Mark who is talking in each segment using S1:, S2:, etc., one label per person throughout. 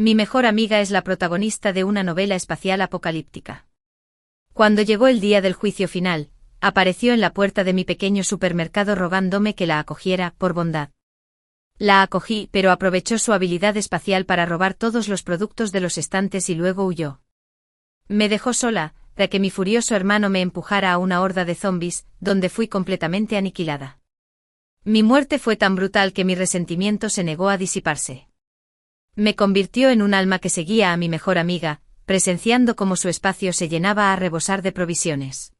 S1: Mi mejor amiga es la protagonista de una novela espacial apocalíptica. Cuando llegó el día del juicio final, apareció en la puerta de mi pequeño supermercado rogándome que la acogiera, por bondad. La acogí, pero aprovechó su habilidad espacial para robar todos los productos de los estantes y luego huyó. Me dejó sola, para que mi furioso hermano me empujara a una horda de zombis, donde fui completamente aniquilada. Mi muerte fue tan brutal que mi resentimiento se negó a disiparse. Me convirtió en un alma que seguía a mi mejor amiga, presenciando cómo su espacio se llenaba a rebosar de provisiones.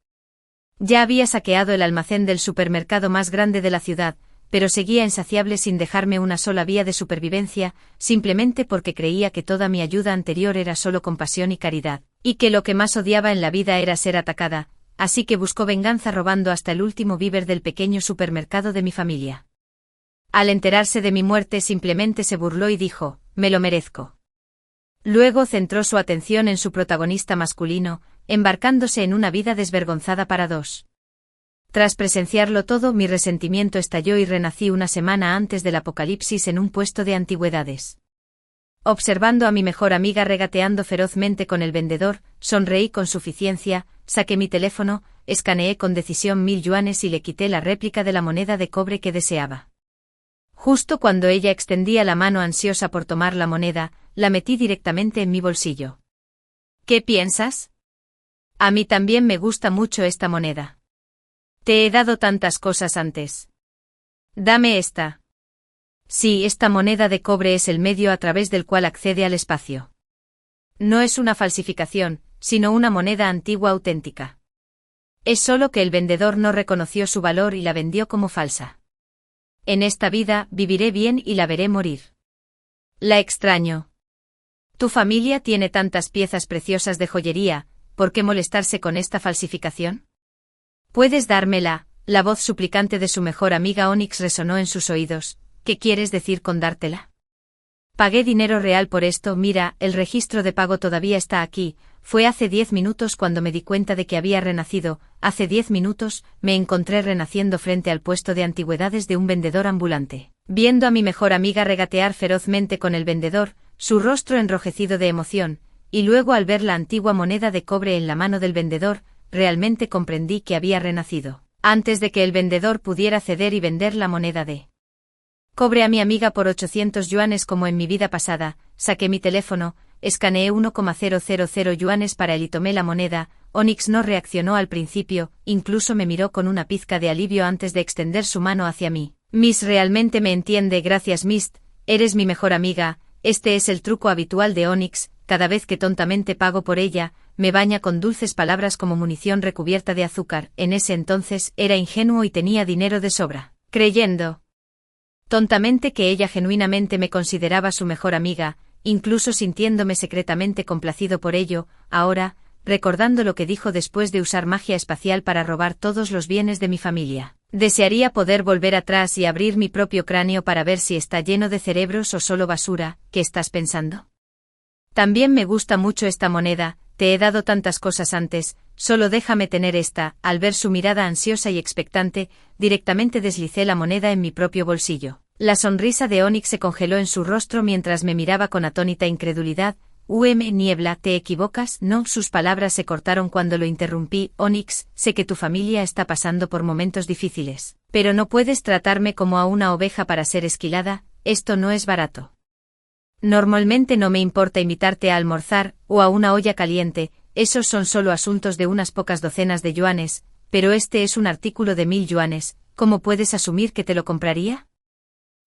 S1: Ya había saqueado el almacén del supermercado más grande de la ciudad, pero seguía insaciable sin dejarme una sola vía de supervivencia, simplemente porque creía que toda mi ayuda anterior era solo compasión y caridad, y que lo que más odiaba en la vida era ser atacada, así que buscó venganza robando hasta el último víver del pequeño supermercado de mi familia. Al enterarse de mi muerte simplemente se burló y dijo, «Me lo merezco». Luego centró su atención en su protagonista masculino, embarcándose en una vida desvergonzada para dos. Tras presenciarlo todo, mi resentimiento estalló y renací una semana antes del apocalipsis en un puesto de antigüedades. Observando a mi mejor amiga regateando ferozmente con el vendedor, sonreí con suficiencia, saqué mi teléfono, escaneé con decisión 1000 yuanes y le quité la réplica de la moneda de cobre que deseaba. Justo cuando ella extendía la mano ansiosa por tomar la moneda, la metí directamente en mi bolsillo. ¿Qué piensas? A mí también me gusta mucho esta moneda. Te he dado tantas cosas antes. Dame esta. Sí, esta moneda de cobre es el medio a través del cual accede al espacio. No es una falsificación, sino una moneda antigua auténtica. Es solo que el vendedor no reconoció su valor y la vendió como falsa. En esta vida viviré bien y la veré morir. La extraño. Tu familia tiene tantas piezas preciosas de joyería, ¿por qué molestarse con esta falsificación? ¿Puedes dármela? La voz suplicante de su mejor amiga Onyx resonó en sus oídos. ¿Qué quieres decir con dártela? Pagué dinero real por esto, mira, el registro de pago todavía está aquí, fue hace 10 minutos cuando me di cuenta de que había renacido, hace 10 minutos, me encontré renaciendo frente al puesto de antigüedades de un vendedor ambulante. Viendo a mi mejor amiga regatear ferozmente con el vendedor, su rostro enrojecido de emoción, y luego al ver la antigua moneda de cobre en la mano del vendedor, realmente comprendí que había renacido, antes de que el vendedor pudiera ceder y vender la moneda de cobre a mi amiga por 800 yuanes como en mi vida pasada, saqué mi teléfono, escaneé 1,000 yuanes para él y tomé la moneda. Onyx no reaccionó al principio, incluso me miró con una pizca de alivio antes de extender su mano hacia mí. Miss realmente me entiende, gracias Mist, eres mi mejor amiga, este es el truco habitual de Onyx, cada vez que tontamente pago por ella, me baña con dulces palabras como munición recubierta de azúcar. En ese entonces era ingenuo y tenía dinero de sobra, creyendo tontamente que ella genuinamente me consideraba su mejor amiga, incluso sintiéndome secretamente complacido por ello. Ahora, recordando lo que dijo después de usar magia espacial para robar todos los bienes de mi familia, desearía poder volver atrás y abrir mi propio cráneo para ver si está lleno de cerebros o solo basura. ¿Qué estás pensando? También me gusta mucho esta moneda, te he dado tantas cosas antes, solo déjame tener esta. Al ver su mirada ansiosa y expectante, directamente deslicé la moneda en mi propio bolsillo. La sonrisa de Onyx se congeló en su rostro mientras me miraba con atónita incredulidad. Niebla, ¿te equivocas? No, sus palabras se cortaron cuando lo interrumpí. Onyx, sé que tu familia está pasando por momentos difíciles, pero no puedes tratarme como a una oveja para ser esquilada, esto no es barato. Normalmente no me importa invitarte a almorzar, o a una olla caliente, esos son solo asuntos de unas pocas docenas de yuanes, pero este es un artículo de 1000 yuanes, ¿cómo puedes asumir que te lo compraría?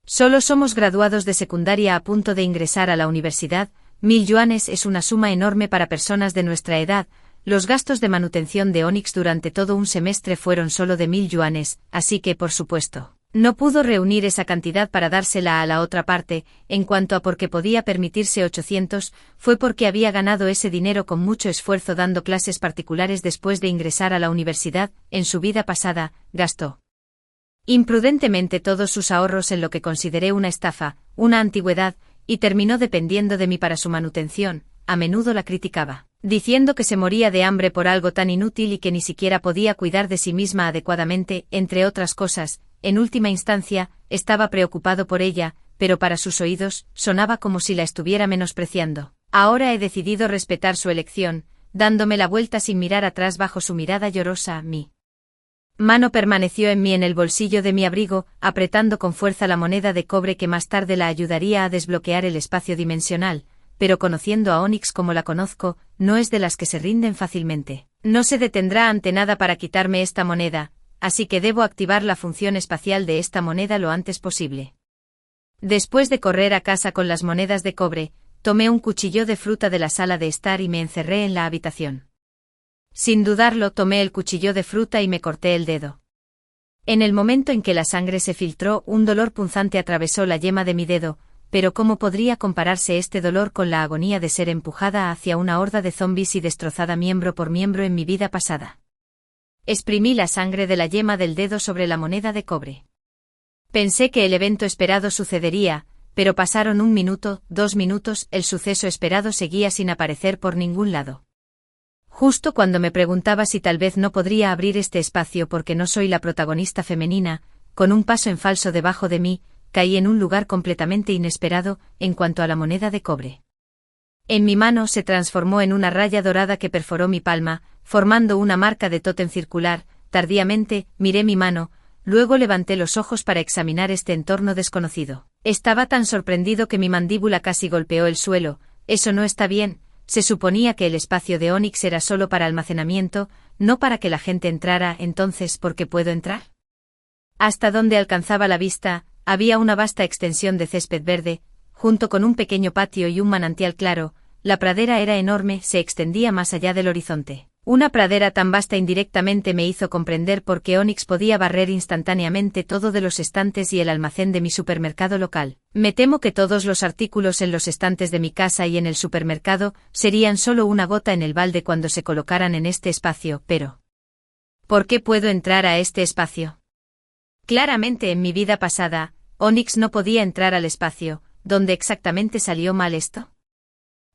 S1: Solo somos graduados de secundaria a punto de ingresar a la universidad, 1000 yuanes es una suma enorme para personas de nuestra edad. Los gastos de manutención de Onyx durante todo un semestre fueron solo de 1000 yuanes, así que por supuesto no pudo reunir esa cantidad para dársela a la otra parte. En cuanto a por qué podía permitirse 800, fue porque había ganado ese dinero con mucho esfuerzo dando clases particulares después de ingresar a la universidad. En su vida pasada, gastó imprudentemente todos sus ahorros en lo que consideré una estafa, una antigüedad, y terminó dependiendo de mí para su manutención. A menudo la criticaba, diciendo que se moría de hambre por algo tan inútil y que ni siquiera podía cuidar de sí misma adecuadamente, entre otras cosas. En última instancia, estaba preocupado por ella, pero para sus oídos, sonaba como si la estuviera menospreciando. Ahora he decidido respetar su elección, dándome la vuelta sin mirar atrás bajo su mirada llorosa. Mi mano permaneció en mí en el bolsillo de mi abrigo, apretando con fuerza la moneda de cobre que más tarde la ayudaría a desbloquear el espacio dimensional, pero conociendo a Onyx como la conozco, no es de las que se rinden fácilmente. No se detendrá ante nada para quitarme esta moneda, así que debo activar la función espacial de esta moneda lo antes posible. Después de correr a casa con las monedas de cobre, tomé un cuchillo de fruta de la sala de estar y me encerré en la habitación. Sin dudarlo, tomé el cuchillo de fruta y me corté el dedo. En el momento en que la sangre se filtró, un dolor punzante atravesó la yema de mi dedo, pero ¿cómo podría compararse este dolor con la agonía de ser empujada hacia una horda de zombies y destrozada miembro por miembro en mi vida pasada? Exprimí la sangre de la yema del dedo sobre la moneda de cobre. Pensé que el evento esperado sucedería, pero pasaron 1 minuto, 2 minutos, el suceso esperado seguía sin aparecer por ningún lado. Justo cuando me preguntaba si tal vez no podría abrir este espacio porque no soy la protagonista femenina, con un paso en falso debajo de mí, caí en un lugar completamente inesperado, en cuanto a la moneda de cobre. En mi mano se transformó en una raya dorada que perforó mi palma, formando una marca de tótem circular. Tardíamente, miré mi mano, luego levanté los ojos para examinar este entorno desconocido. Estaba tan sorprendido que mi mandíbula casi golpeó el suelo. Eso no está bien. Se suponía que el espacio de Onyx era solo para almacenamiento, no para que la gente entrara. Entonces, ¿por qué puedo entrar? Hasta donde alcanzaba la vista, había una vasta extensión de césped verde, junto con un pequeño patio y un manantial claro. La pradera era enorme, se extendía más allá del horizonte. Una pradera tan vasta indirectamente me hizo comprender por qué Onyx podía barrer instantáneamente todo de los estantes y el almacén de mi supermercado local. Me temo que todos los artículos en los estantes de mi casa y en el supermercado serían solo una gota en el balde cuando se colocaran en este espacio, pero ¿por qué puedo entrar a este espacio? Claramente en mi vida pasada, Onyx no podía entrar al espacio. ¿Dónde exactamente salió mal esto?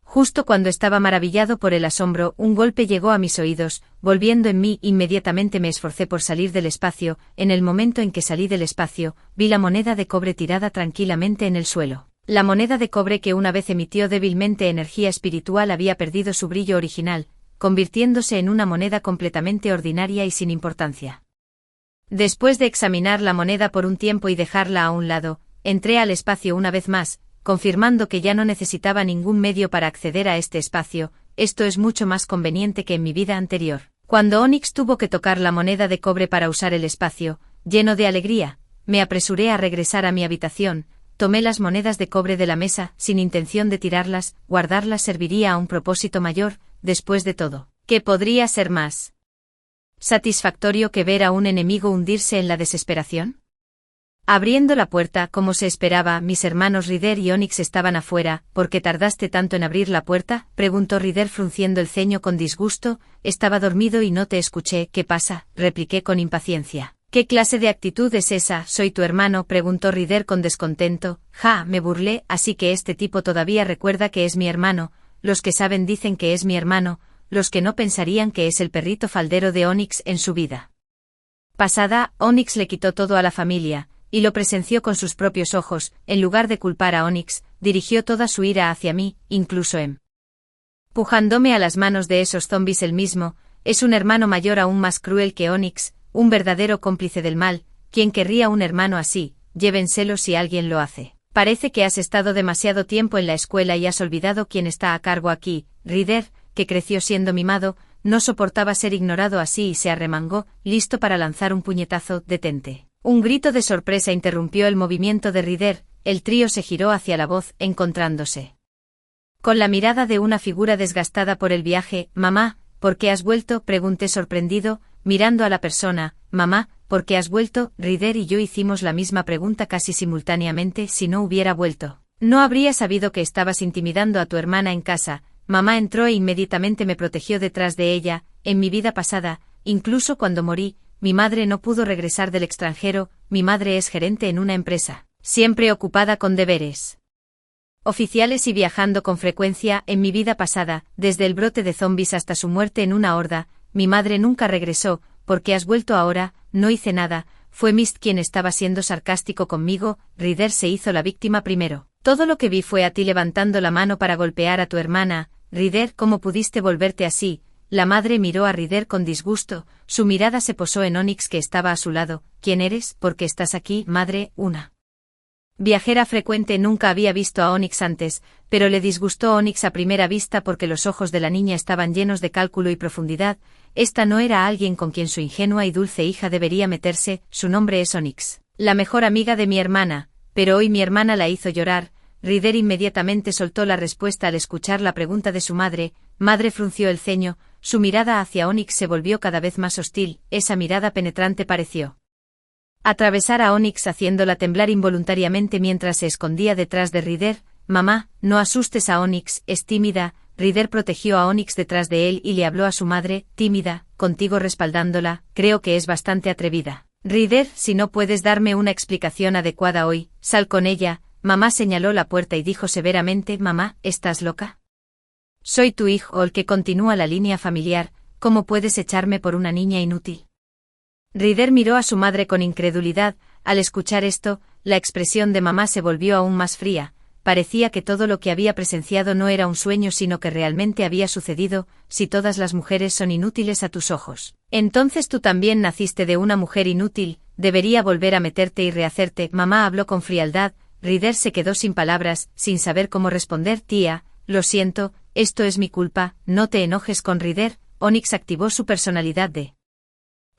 S1: Justo cuando estaba maravillado por el asombro, un golpe llegó a mis oídos, volviendo en mí. Inmediatamente me esforcé por salir del espacio. En el momento en que salí del espacio, vi la moneda de cobre tirada tranquilamente en el suelo. La moneda de cobre que una vez emitió débilmente energía espiritual había perdido su brillo original, convirtiéndose en una moneda completamente ordinaria y sin importancia. Después de examinar la moneda por un tiempo y dejarla a un lado, entré al espacio una vez más, confirmando que ya no necesitaba ningún medio para acceder a este espacio. Esto es mucho más conveniente que en mi vida anterior. Cuando Onyx tuvo que tocar la moneda de cobre para usar el espacio, lleno de alegría, me apresuré a regresar a mi habitación, tomé las monedas de cobre de la mesa, sin intención de tirarlas. Guardarlas serviría a un propósito mayor. Después de todo, ¿qué podría ser más satisfactorio que ver a un enemigo hundirse en la desesperación? Abriendo la puerta, como se esperaba, mis hermanos Ryder y Onyx estaban afuera. ¿Por qué tardaste tanto en abrir la puerta?, preguntó Ryder frunciendo el ceño con disgusto. Estaba dormido y no te escuché. ¿Qué pasa?, repliqué con impaciencia. ¿Qué clase de actitud es esa? ¿Soy tu hermano?, preguntó Ryder con descontento. Ja, me burlé. Así que este tipo todavía recuerda que es mi hermano. Los que saben dicen que es mi hermano, los que no pensarían que es el perrito faldero de Onyx en su vida pasada. Onyx le quitó todo a la familia, y lo presenció con sus propios ojos. En lugar de culpar a Onyx, dirigió toda su ira hacia mí, incluso empujándome a las manos de esos zombies. Él mismo es un hermano mayor aún más cruel que Onyx, un verdadero cómplice del mal. ¿Quién querría un hermano así? Llévenselo si alguien lo hace. Parece que has estado demasiado tiempo en la escuela y has olvidado quién está a cargo aquí. Ryder, que creció siendo mimado, no soportaba ser ignorado así y se arremangó, listo para lanzar un puñetazo. Detente. Un grito de sorpresa interrumpió el movimiento de Ryder. El trío se giró hacia la voz, encontrándose con la mirada de una figura desgastada por el viaje. Mamá, ¿por qué has vuelto?, pregunté sorprendido, mirando a la persona. Mamá, ¿por qué has vuelto? Ryder y yo hicimos la misma pregunta casi simultáneamente. Si no hubiera vuelto, no habría sabido que estabas intimidando a tu hermana en casa. Mamá entró e inmediatamente me protegió detrás de ella. En mi vida pasada, incluso cuando morí, mi madre no pudo regresar del extranjero. Mi madre es gerente en una empresa, siempre ocupada con deberes oficiales y viajando con frecuencia. En mi vida pasada, desde el brote de zombies hasta su muerte en una horda, mi madre nunca regresó. ¿Por qué has vuelto ahora? No hice nada, fue Mist quien estaba siendo sarcástico conmigo, Ryder se hizo la víctima primero. Todo lo que vi fue a ti levantando la mano para golpear a tu hermana, Ryder, ¿cómo pudiste volverte así? La madre miró a Ryder con disgusto, su mirada se posó en Onyx que estaba a su lado. ¿Quién eres? ¿Por qué estás aquí, madre? Una viajera frecuente nunca había visto a Onyx antes, pero le disgustó Onyx a primera vista porque los ojos de la niña estaban llenos de cálculo y profundidad. Esta no era alguien con quien su ingenua y dulce hija debería meterse. Su nombre es Onyx, la mejor amiga de mi hermana, pero hoy mi hermana la hizo llorar. Ryder inmediatamente soltó la respuesta al escuchar la pregunta de su madre. Madre frunció el ceño, su mirada hacia Onyx se volvió cada vez más hostil, esa mirada penetrante pareció atravesar a Onyx haciéndola temblar involuntariamente mientras se escondía detrás de Ryder. Mamá, no asustes a Onyx, es tímida. Ryder protegió a Onyx detrás de él y le habló a su madre, tímida, contigo respaldándola, creo que es bastante atrevida. Ryder, si no puedes darme una explicación adecuada hoy, sal con ella. Mamá señaló la puerta y dijo severamente, mamá, ¿estás loca? Soy tu hijo, el que continúa la línea familiar, ¿cómo puedes echarme por una niña inútil? Ryder miró a su madre con incredulidad. Al escuchar esto, la expresión de mamá se volvió aún más fría, parecía que todo lo que había presenciado no era un sueño sino que realmente había sucedido. Si todas las mujeres son inútiles a tus ojos, entonces tú también naciste de una mujer inútil, debería volver a meterte y rehacerte. Mamá habló con frialdad. Ryder se quedó sin palabras, sin saber cómo responder. Tía, lo siento, esto es mi culpa, no te enojes con Ryder. Onyx activó su personalidad de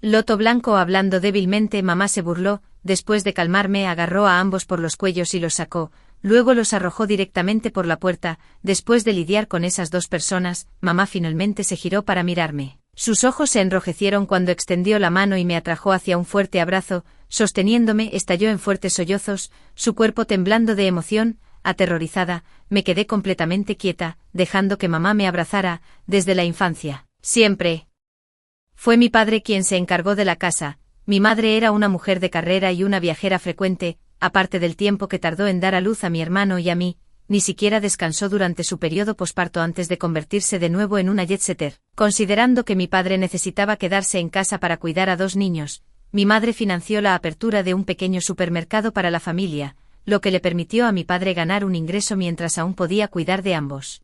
S1: loto blanco hablando débilmente. Mamá se burló, después de calmarme agarró a ambos por los cuellos y los sacó, luego los arrojó directamente por la puerta. Después de lidiar con esas dos personas, mamá finalmente se giró para mirarme. Sus ojos se enrojecieron cuando extendió la mano y me atrajo hacia un fuerte abrazo, sosteniéndome estalló en fuertes sollozos, su cuerpo temblando de emoción. Aterrorizada, me quedé completamente quieta, dejando que mamá me abrazara. Desde la infancia, siempre fue mi padre quien se encargó de la casa. Mi madre era una mujer de carrera y una viajera frecuente, aparte del tiempo que tardó en dar a luz a mi hermano y a mí, ni siquiera descansó durante su periodo posparto antes de convertirse de nuevo en una jet-setter. Considerando que mi padre necesitaba quedarse en casa para cuidar a dos niños, mi madre financió la apertura de un pequeño supermercado para la familia, lo que le permitió a mi padre ganar un ingreso mientras aún podía cuidar de ambos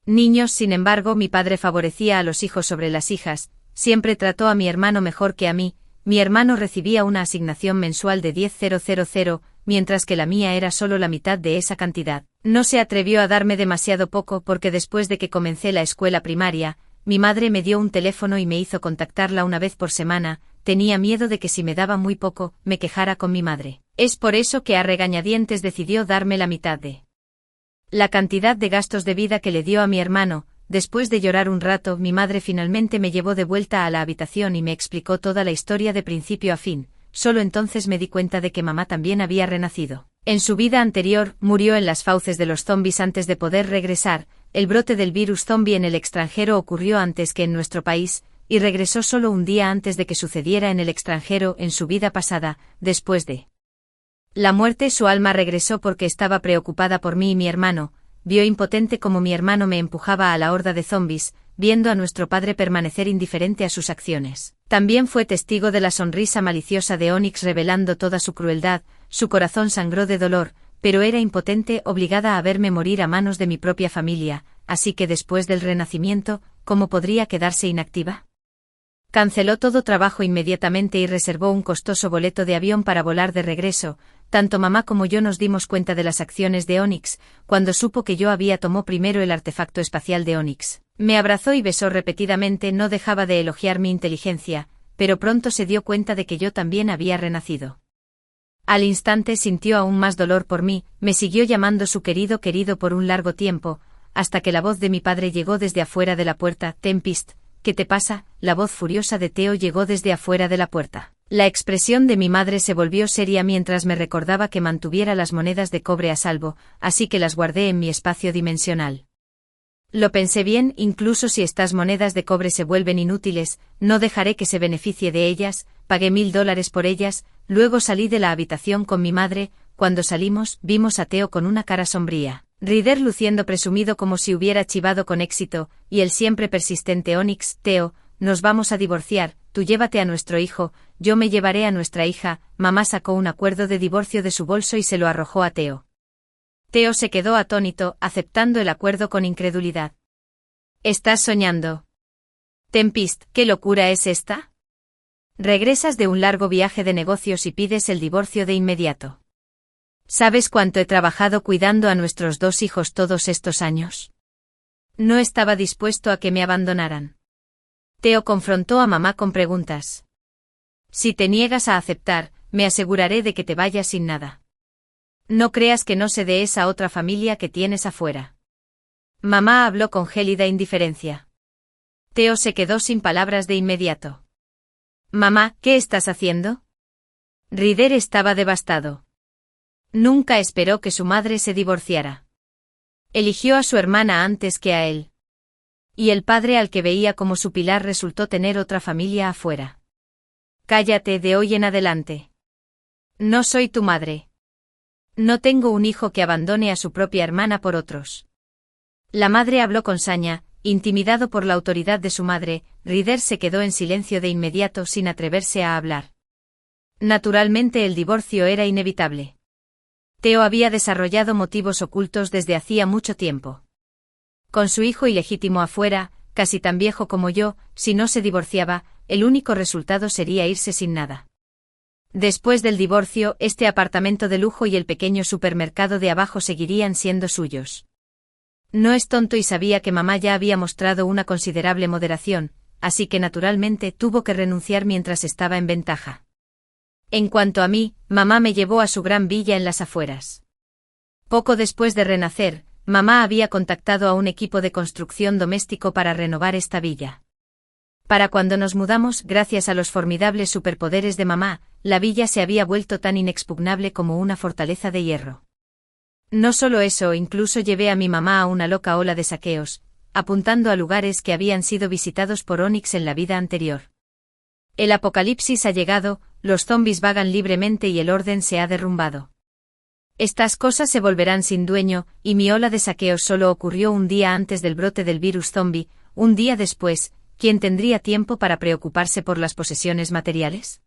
S1: niños. Sin embargo, mi padre favorecía a los hijos sobre las hijas, siempre trató a mi hermano mejor que a mí. Mi hermano recibía una asignación mensual de 10.000, mientras que la mía era solo la mitad de esa cantidad. No se atrevió a darme demasiado poco porque después de que comencé la escuela primaria, mi madre me dio un teléfono y me hizo contactarla una vez por semana. Tenía miedo de que si me daba muy poco, me quejara con mi madre. Es por eso que a regañadientes decidió darme la mitad de la cantidad de gastos de vida que le dio a mi hermano. Después de llorar un rato, mi madre finalmente me llevó de vuelta a la habitación y me explicó toda la historia de principio a fin. Solo entonces me di cuenta de que mamá también había renacido. En su vida anterior, murió en las fauces de los zombies antes de poder regresar. El brote del virus zombie en el extranjero ocurrió antes que en nuestro país, y regresó solo un día antes de que sucediera en el extranjero. En su vida pasada, después de la muerte, su alma regresó porque estaba preocupada por mí y mi hermano. Vio impotente como mi hermano me empujaba a la horda de zombies, viendo a nuestro padre permanecer indiferente a sus acciones. También fue testigo de la sonrisa maliciosa de Onyx revelando toda su crueldad. Su corazón sangró de dolor, pero era impotente, obligada a verme morir a manos de mi propia familia. Así que después del renacimiento, ¿cómo podría quedarse inactiva? Canceló todo trabajo inmediatamente y reservó un costoso boleto de avión para volar de regreso. Tanto mamá como yo nos dimos cuenta de las acciones de Onyx, cuando supo que yo había tomado primero el artefacto espacial de Onyx. Me abrazó y besó repetidamente, no dejaba de elogiar mi inteligencia, pero pronto se dio cuenta de que yo también había renacido. Al instante sintió aún más dolor por mí, me siguió llamando su querido por un largo tiempo, hasta que la voz de mi padre llegó desde afuera de la puerta. Tempest, ¿qué te pasa? La voz furiosa de Theo llegó desde afuera de la puerta. La expresión de mi madre se volvió seria mientras me recordaba que mantuviera las monedas de cobre a salvo, así que las guardé en mi espacio dimensional. Lo pensé bien, incluso si estas monedas de cobre se vuelven inútiles, no dejaré que se beneficie de ellas. Pagué $1000 por ellas. Luego salí de la habitación con mi madre. Cuando salimos, vimos a Theo con una cara sombría. Ryder luciendo presumido como si hubiera chivado con éxito, y el siempre persistente Onyx. Theo, nos vamos a divorciar, tú llévate a nuestro hijo, yo me llevaré a nuestra hija. Mamá sacó un acuerdo de divorcio de su bolso y se lo arrojó a Theo. Theo se quedó atónito, aceptando el acuerdo con incredulidad. ¿Estás soñando? Tempest, ¿qué locura es esta? Regresas de un largo viaje de negocios y pides el divorcio de inmediato. ¿Sabes cuánto he trabajado cuidando a nuestros 2 hijos todos estos años? No estaba dispuesto a que me abandonaran. Theo confrontó a mamá con preguntas. Si te niegas a aceptar, me aseguraré de que te vayas sin nada. No creas que no sé de esa otra familia que tienes afuera. Mamá habló con gélida indiferencia. Theo se quedó sin palabras de inmediato. Mamá, ¿qué estás haciendo? Ryder estaba devastado. Nunca esperó que su madre se divorciara. Eligió a su hermana antes que a él. Y el padre al que veía como su pilar resultó tener otra familia afuera. Cállate de hoy en adelante. No soy tu madre. No tengo un hijo que abandone a su propia hermana por otros. La madre habló con saña, intimidado por la autoridad de su madre. Ryder se quedó en silencio de inmediato sin atreverse a hablar. Naturalmente el divorcio era inevitable. Theo había desarrollado motivos ocultos desde hacía mucho tiempo. Con su hijo ilegítimo afuera, casi tan viejo como yo, si no se divorciaba, el único resultado sería irse sin nada. Después del divorcio, este apartamento de lujo y el pequeño supermercado de abajo seguirían siendo suyos. No es tonto y sabía que mamá ya había mostrado una considerable moderación, así que naturalmente tuvo que renunciar mientras estaba en ventaja. En cuanto a mí, mamá me llevó a su gran villa en las afueras. Poco después de renacer, mamá había contactado a un equipo de construcción doméstico para renovar esta villa. Para cuando nos mudamos, gracias a los formidables superpoderes de mamá, la villa se había vuelto tan inexpugnable como una fortaleza de hierro. No solo eso, incluso llevé a mi mamá a una loca ola de saqueos, apuntando a lugares que habían sido visitados por Onyx en la vida anterior. El apocalipsis ha llegado, los zombies vagan libremente y el orden se ha derrumbado. Estas cosas se volverán sin dueño, y mi ola de saqueos solo ocurrió un día antes del brote del virus zombie. Un día después, ¿quién tendría tiempo para preocuparse por las posesiones materiales?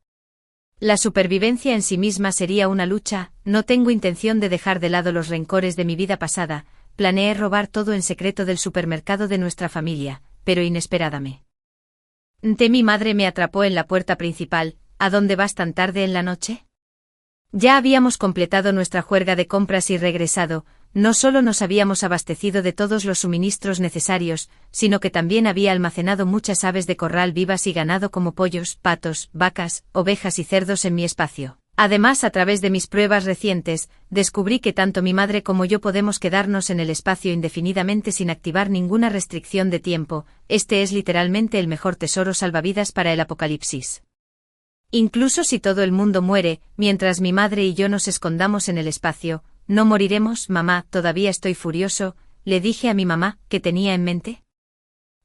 S1: La supervivencia en sí misma sería una lucha. No tengo intención de dejar de lado los rencores de mi vida pasada. Planeé robar todo en secreto del supermercado de nuestra familia, pero inesperadamente mi madre me atrapó en la puerta principal. ¿A dónde vas tan tarde en la noche? Ya habíamos completado nuestra juerga de compras y regresado. No solo nos habíamos abastecido de todos los suministros necesarios, sino que también había almacenado muchas aves de corral vivas y ganado como pollos, patos, vacas, ovejas y cerdos en mi espacio. Además, a través de mis pruebas recientes, descubrí que tanto mi madre como yo podemos quedarnos en el espacio indefinidamente sin activar ninguna restricción de tiempo. Este es literalmente el mejor tesoro salvavidas para el apocalipsis. Incluso si todo el mundo muere, mientras mi madre y yo nos escondamos en el espacio, ¿no moriremos, mamá? Todavía estoy furioso, le dije a mi mamá, ¿qué tenía en mente?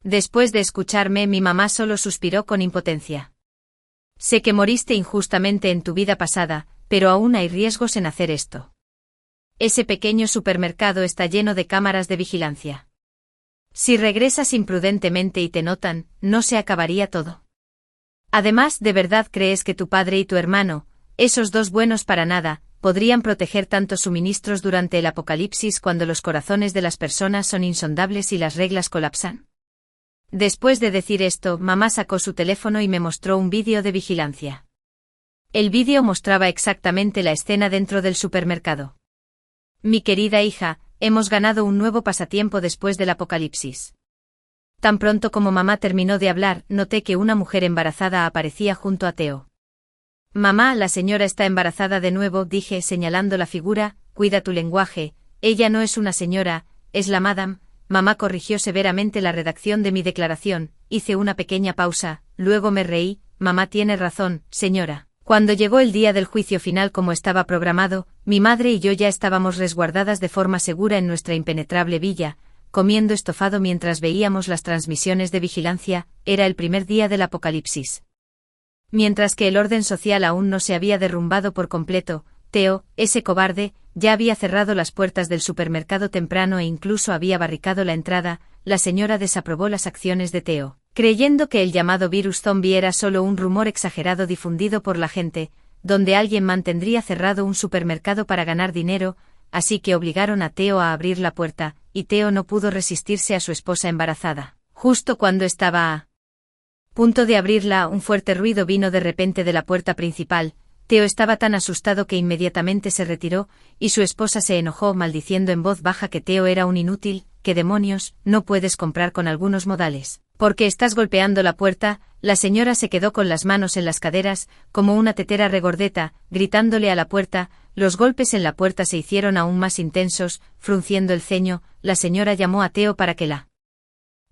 S1: Después de escucharme, mi mamá solo suspiró con impotencia. Sé que moriste injustamente en tu vida pasada, pero aún hay riesgos en hacer esto. Ese pequeño supermercado está lleno de cámaras de vigilancia. Si regresas imprudentemente y te notan, ¿no se acabaría todo? Además, ¿de verdad crees que tu padre y tu hermano, esos 2 buenos para nada, podrían proteger tantos suministros durante el apocalipsis cuando los corazones de las personas son insondables y las reglas colapsan? Después de decir esto, mamá sacó su teléfono y me mostró un vídeo de vigilancia. El vídeo mostraba exactamente la escena dentro del supermercado. Mi querida hija, hemos ganado un nuevo pasatiempo después del apocalipsis. Tan pronto como mamá terminó de hablar, noté que una mujer embarazada aparecía junto a Theo. Mamá, la señora está embarazada de nuevo, dije señalando la figura. Cuida tu lenguaje, ella no es una señora, es la madame. Mamá corrigió severamente la redacción de mi declaración. Hice una pequeña pausa, luego me reí. Mamá tiene razón, señora. Cuando llegó el día del juicio final como estaba programado, mi madre y yo ya estábamos resguardadas de forma segura en nuestra impenetrable villa, comiendo estofado mientras veíamos las transmisiones de vigilancia. Era el primer día del apocalipsis. Mientras que el orden social aún no se había derrumbado por completo, Theo, ese cobarde, ya había cerrado las puertas del supermercado temprano e incluso había barricado la entrada. La señora desaprobó las acciones de Theo. Creyendo que el llamado virus zombie era solo un rumor exagerado difundido por la gente, donde alguien mantendría cerrado un supermercado para ganar dinero, así que obligaron a Theo a abrir la puerta, y Theo no pudo resistirse a su esposa embarazada. Justo cuando estaba a punto de abrirla, un fuerte ruido vino de repente de la puerta principal. Theo estaba tan asustado que inmediatamente se retiró, y su esposa se enojó maldiciendo en voz baja que Theo era un inútil. ¿Qué demonios, no puedes comprar con algunos modales? ¿Por qué estás golpeando la puerta? La señora se quedó con las manos en las caderas, como una tetera regordeta, gritándole a la puerta. Los golpes en la puerta se hicieron aún más intensos. Frunciendo el ceño, la señora llamó a Theo para que la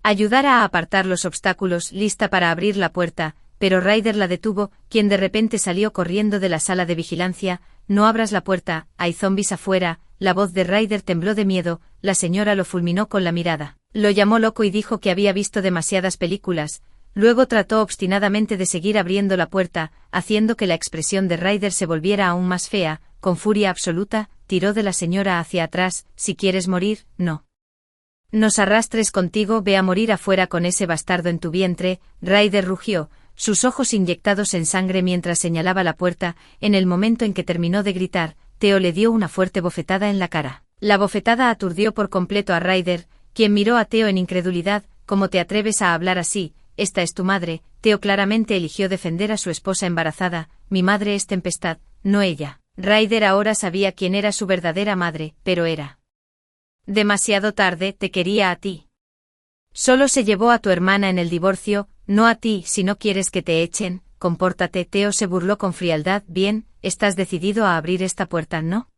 S1: ayudara a apartar los obstáculos, lista para abrir la puerta, pero Ryder la detuvo, quien de repente salió corriendo de la sala de vigilancia. No abras la puerta, hay zombies afuera. La voz de Ryder tembló de miedo, la señora lo fulminó con la mirada. Lo llamó loco y dijo que había visto demasiadas películas. Luego trató obstinadamente de seguir abriendo la puerta, haciendo que la expresión de Ryder se volviera aún más fea. Con furia absoluta, tiró de la señora hacia atrás. Si quieres morir, no nos arrastres contigo, ve a morir afuera con ese bastardo en tu vientre. Ryder rugió, sus ojos inyectados en sangre mientras señalaba la puerta. En el momento en que terminó de gritar, Theo le dio una fuerte bofetada en la cara. La bofetada aturdió por completo a Ryder, quien miró a Theo en incredulidad. ¿Cómo te atreves a hablar así? Esta es tu madre. Theo claramente eligió defender a su esposa embarazada. Mi madre es Tempestad, no ella. Ryder ahora sabía quién era su verdadera madre, pero era demasiado tarde. Te quería a ti. Solo se llevó a tu hermana en el divorcio, no a ti. Si no quieres que te echen, compórtate. Theo se burló con frialdad. Bien, estás decidido a abrir esta puerta, ¿no?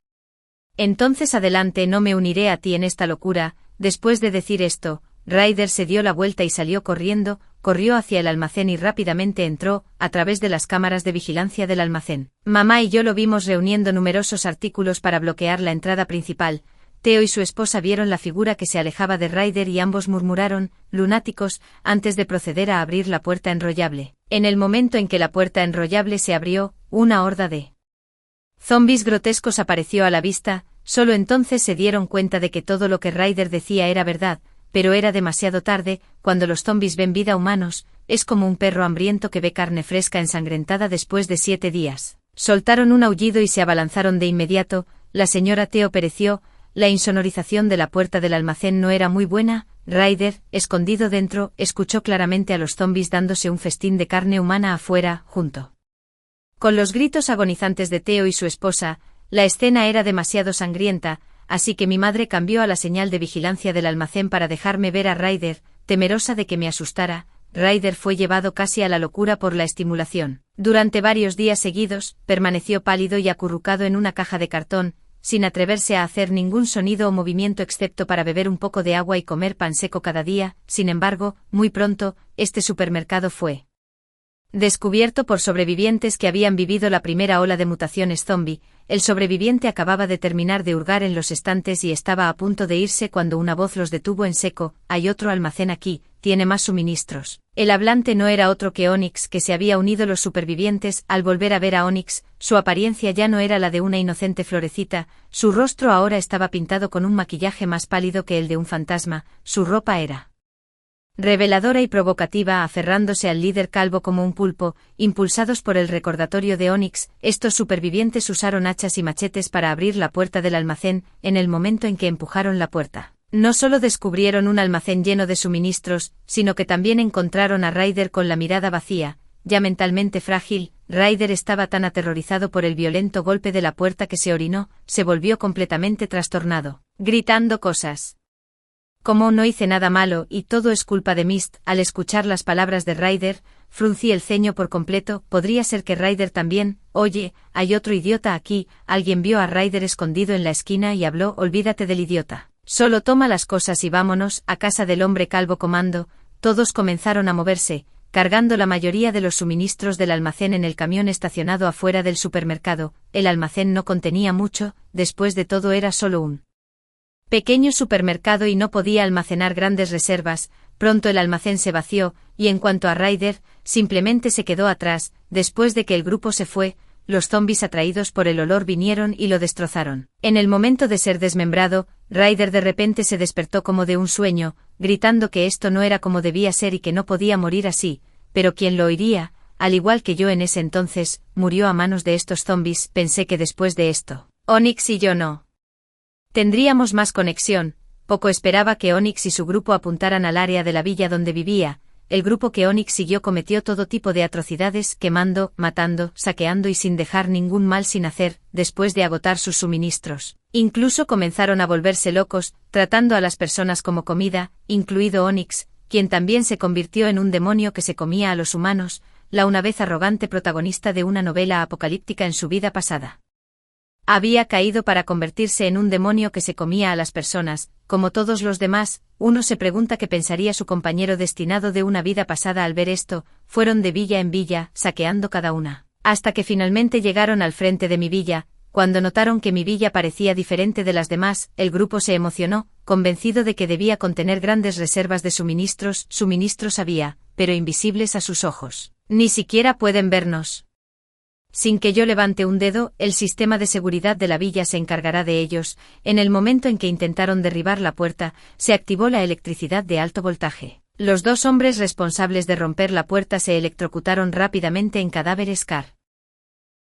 S1: Entonces adelante, no me uniré a ti en esta locura. Después de decir esto, Ryder se dio la vuelta y salió corriendo, corrió hacia el almacén y rápidamente entró, a través de las cámaras de vigilancia del almacén. Mamá y yo lo vimos reuniendo numerosos artículos para bloquear la entrada principal. Theo y su esposa vieron la figura que se alejaba de Ryder y ambos murmuraron, lunáticos, antes de proceder a abrir la puerta enrollable. En el momento en que la puerta enrollable se abrió, una horda de zombies grotescos apareció a la vista. Solo entonces se dieron cuenta de que todo lo que Ryder decía era verdad, pero era demasiado tarde. Cuando los zombies ven vida humanos, es como un perro hambriento que ve carne fresca ensangrentada después de 7 días. Soltaron un aullido y se abalanzaron de inmediato. La señora Theo pereció. La insonorización de la puerta del almacén no era muy buena. Ryder, escondido dentro, escuchó claramente a los zombies dándose un festín de carne humana afuera, junto con los gritos agonizantes de Theo y su esposa. La escena era demasiado sangrienta, así que mi madre cambió a la señal de vigilancia del almacén para dejarme ver a Ryder. Temerosa de que me asustara, Ryder fue llevado casi a la locura por la estimulación. Durante varios días seguidos, permaneció pálido y acurrucado en una caja de cartón, sin atreverse a hacer ningún sonido o movimiento excepto para beber un poco de agua y comer pan seco cada día. Sin embargo, muy pronto, este supermercado fue descubierto por sobrevivientes que habían vivido la primera ola de mutaciones zombie. El sobreviviente acababa de terminar de hurgar en los estantes y estaba a punto de irse cuando una voz los detuvo en seco. Hay otro almacén aquí, tiene más suministros. El hablante no era otro que Onyx, que se había unido los supervivientes. Al volver a ver a Onyx, su apariencia ya no era la de una inocente florecita, su rostro ahora estaba pintado con un maquillaje más pálido que el de un fantasma. Su ropa era reveladora y provocativa, aferrándose al líder calvo como un pulpo. Impulsados por el recordatorio de Onyx, estos supervivientes usaron hachas y machetes para abrir la puerta del almacén. En el momento en que empujaron la puerta, no solo descubrieron un almacén lleno de suministros, sino que también encontraron a Ryder con la mirada vacía, ya mentalmente frágil. Ryder estaba tan aterrorizado por el violento golpe de la puerta que se orinó, se volvió completamente trastornado, gritando cosas como no hice nada malo y todo es culpa de Mist. Al escuchar las palabras de Ryder, fruncí el ceño por completo. Podría ser que Ryder también. Oye, hay otro idiota aquí. Alguien vio a Ryder escondido en la esquina y habló. Olvídate del idiota. Solo toma las cosas y vámonos a casa del hombre calvo comando. Todos comenzaron a moverse, cargando la mayoría de los suministros del almacén en el camión estacionado afuera del supermercado. El almacén no contenía mucho, después de todo era solo un pequeño supermercado y no podía almacenar grandes reservas. Pronto el almacén se vació, y en cuanto a Ryder, simplemente se quedó atrás. Después de que el grupo se fue, los zombies atraídos por el olor vinieron y lo destrozaron. En el momento de ser desmembrado, Ryder de repente se despertó como de un sueño. gritando que esto no era como debía ser y que no podía morir así, pero quien lo oiría, al igual que yo en ese entonces, murió a manos de estos zombies. Pensé que después de esto, Onyx y yo no tendríamos más conexión. Poco esperaba que Onyx y su grupo apuntaran al área de la villa donde vivía. El grupo que Onyx siguió cometió todo tipo de atrocidades, quemando, matando, saqueando y sin dejar ningún mal sin hacer, después de agotar sus suministros. Incluso comenzaron a volverse locos, tratando a las personas como comida, incluido Onyx, quien también se convirtió en un demonio que se comía a los humanos, la una vez arrogante protagonista de una novela apocalíptica en su vida pasada. Había caído para convertirse en un demonio que se comía a las personas. Como todos los demás, uno se pregunta qué pensaría su compañero destinado de una vida pasada al ver esto. Fueron de villa en villa, saqueando cada una, hasta que finalmente llegaron al frente de mi villa. Cuando notaron que mi villa parecía diferente de las demás, el grupo se emocionó, convencido de que debía contener grandes reservas de suministros. Suministros había, pero invisibles a sus ojos. Ni siquiera pueden vernos. Sin que yo levante un dedo, el sistema de seguridad de la villa se encargará de ellos. En el momento en que intentaron derribar la puerta, se activó la electricidad de alto voltaje. Los dos hombres responsables de romper la puerta se electrocutaron rápidamente en cadáveres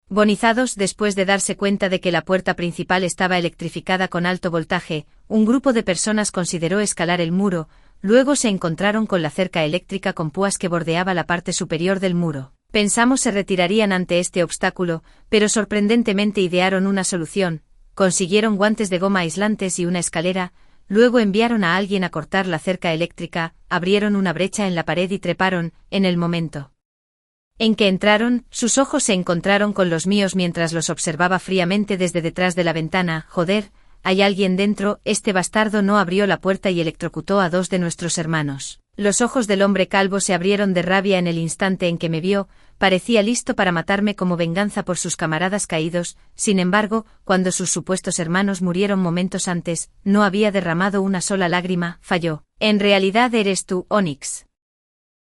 S1: carbonizados. Después de darse cuenta de que la puerta principal estaba electrificada con alto voltaje, un grupo de personas consideró escalar el muro. Luego se encontraron con la cerca eléctrica con púas que bordeaba la parte superior del muro. Pensamos se retirarían ante este obstáculo, pero sorprendentemente idearon una solución. Consiguieron guantes de goma aislantes y una escalera. Luego enviaron a alguien a cortar la cerca eléctrica, abrieron una brecha en la pared y treparon. En el momento en que entraron, sus ojos se encontraron con los míos mientras los observaba fríamente desde detrás de la ventana. Joder, hay alguien dentro. Este bastardo no abrió la puerta y electrocutó a dos de nuestros hermanos. Los ojos del hombre calvo se abrieron de rabia en el instante en que me vio. Parecía listo para matarme como venganza por sus camaradas caídos. Sin embargo, cuando sus supuestos hermanos murieron momentos antes, no había derramado una sola lágrima. Falló. En realidad eres tú, Onyx.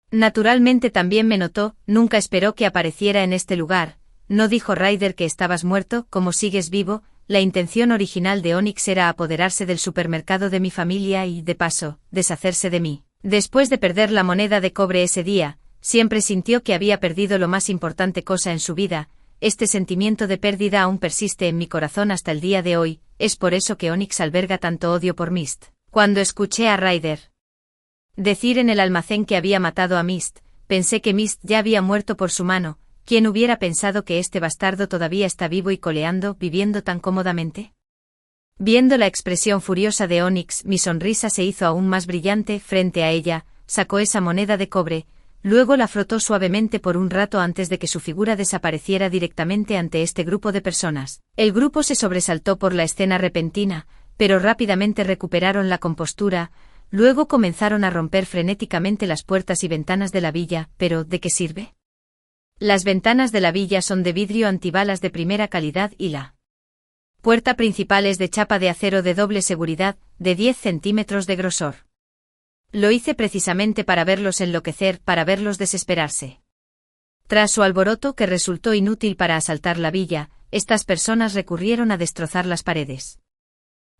S1: Naturalmente también me notó. Nunca esperó que apareciera en este lugar. ¿No dijo Ryder que estabas muerto? ¿Cómo sigues vivo? La intención original de Onyx era apoderarse del supermercado de mi familia y, de paso, deshacerse de mí. Después de perder la moneda de cobre ese día, siempre sintió que había perdido lo más importante cosa en su vida. Este sentimiento de pérdida aún persiste en mi corazón hasta el día de hoy. Es por eso que Onyx alberga tanto odio por Mist. Cuando escuché a Ryder decir en el almacén que había matado a Mist, pensé que Mist ya había muerto por su mano. ¿Quién hubiera pensado que este bastardo todavía está vivo y coleando, viviendo tan cómodamente? Viendo la expresión furiosa de Onyx, mi sonrisa se hizo aún más brillante. Frente a ella, sacó esa moneda de cobre, luego la frotó suavemente por un rato antes de que su figura desapareciera directamente ante este grupo de personas. El grupo se sobresaltó por la escena repentina, pero rápidamente recuperaron la compostura. Luego comenzaron a romper frenéticamente las puertas y ventanas de la villa. ¿Pero de qué sirve? Las ventanas de la villa son de vidrio antibalas de primera calidad y la puerta principal es de chapa de acero de doble seguridad, de 10 centímetros de grosor. Lo hice precisamente para verlos enloquecer, para verlos desesperarse. Tras su alboroto que resultó inútil para asaltar la villa, estas personas recurrieron a destrozar las paredes.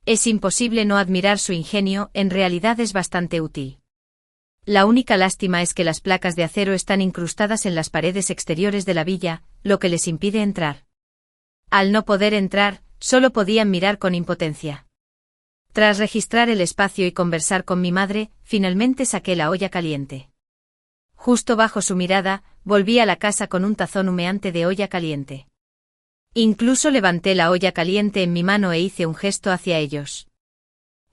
S1: Es imposible no admirar su ingenio. En realidad es bastante útil. La única lástima es que las placas de acero están incrustadas en las paredes exteriores de la villa, lo que les impide entrar. Al no poder entrar, solo podían mirar con impotencia. Tras registrar el espacio y conversar con mi madre, finalmente saqué la olla caliente. Justo bajo su mirada, volví a la casa con un tazón humeante de olla caliente. Incluso levanté la olla caliente en mi mano e hice un gesto hacia ellos.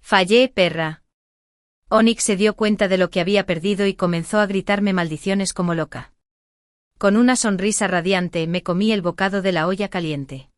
S1: Fallé, perra. Onyx se dio cuenta de lo que había perdido y comenzó a gritarme maldiciones como loca. Con una sonrisa radiante me comí el bocado de la olla caliente.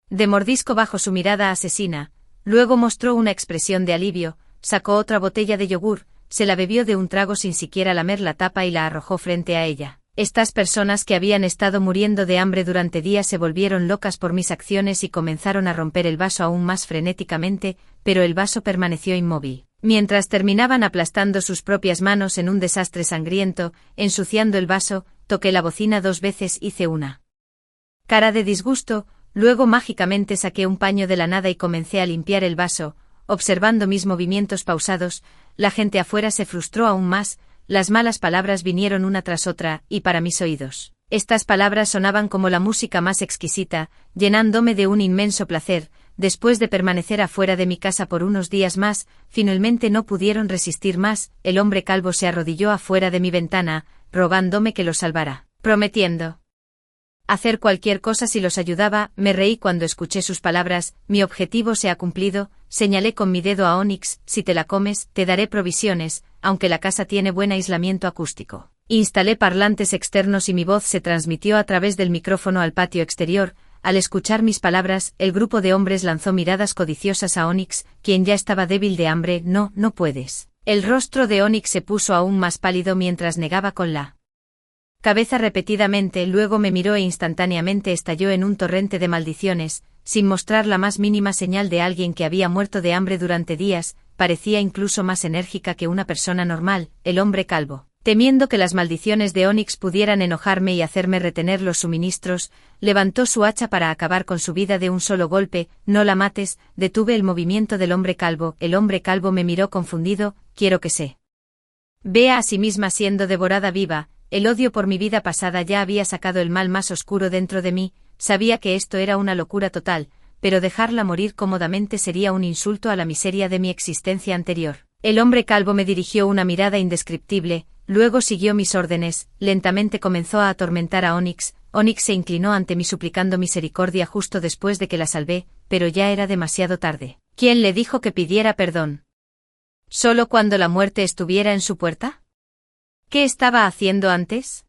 S1: De mordisco bajo su mirada asesina, luego mostró una expresión de alivio, sacó otra botella de yogur, se la bebió de un trago sin siquiera lamer la tapa y la arrojó frente a ella. Estas personas que habían estado muriendo de hambre durante días se volvieron locas por mis acciones y comenzaron a romper el vaso aún más frenéticamente, pero el vaso permaneció inmóvil. Mientras terminaban aplastando sus propias manos en un desastre sangriento, ensuciando el vaso, toqué la bocina 2 veces, hice una cara de disgusto, luego mágicamente saqué un paño de la nada y comencé a limpiar el vaso. observando mis movimientos pausados. La gente afuera se frustró aún más, las malas palabras vinieron una tras otra, y para mis oídos, estas palabras sonaban como la música más exquisita, llenándome de un inmenso placer. Después de permanecer afuera de mi casa por unos días más, finalmente no pudieron resistir más. El hombre calvo se arrodilló afuera de mi ventana, rogándome que los salvara, prometiendo hacer cualquier cosa si los ayudaba. Me reí cuando escuché sus palabras. Mi objetivo se ha cumplido, señalé con mi dedo a Onyx. Si te la comes, te daré provisiones, aunque la casa tiene buen aislamiento acústico. Instalé parlantes externos y mi voz se transmitió a través del micrófono al patio exterior. Al escuchar mis palabras, el grupo de hombres lanzó miradas codiciosas a Onyx, quien ya estaba débil de hambre. No, no puedes. El rostro de Onyx se puso aún más pálido mientras negaba con la cabeza repetidamente. Luego me miró e instantáneamente estalló en un torrente de maldiciones, sin mostrar la más mínima señal de alguien que había muerto de hambre durante días. Parecía incluso más enérgica que una persona normal. El hombre calvo, temiendo que las maldiciones de Onyx pudieran enojarme y hacerme retener los suministros, levantó su hacha para acabar con su vida de un solo golpe. No la mates, detuve el movimiento del hombre calvo. El hombre calvo me miró confundido. Quiero que se vea a sí misma siendo devorada viva. El odio por mi vida pasada ya había sacado el mal más oscuro dentro de mí. Sabía que esto era una locura total, pero dejarla morir cómodamente sería un insulto a la miseria de mi existencia anterior. El hombre calvo me dirigió una mirada indescriptible, luego siguió mis órdenes. Lentamente comenzó a atormentar a Onyx. Onyx se inclinó ante mí suplicando misericordia justo después de que la salvé, pero ya era demasiado tarde. ¿Quién le dijo que pidiera perdón? ¿Solo cuando la muerte estuviera en su puerta? ¿Qué estaba haciendo antes?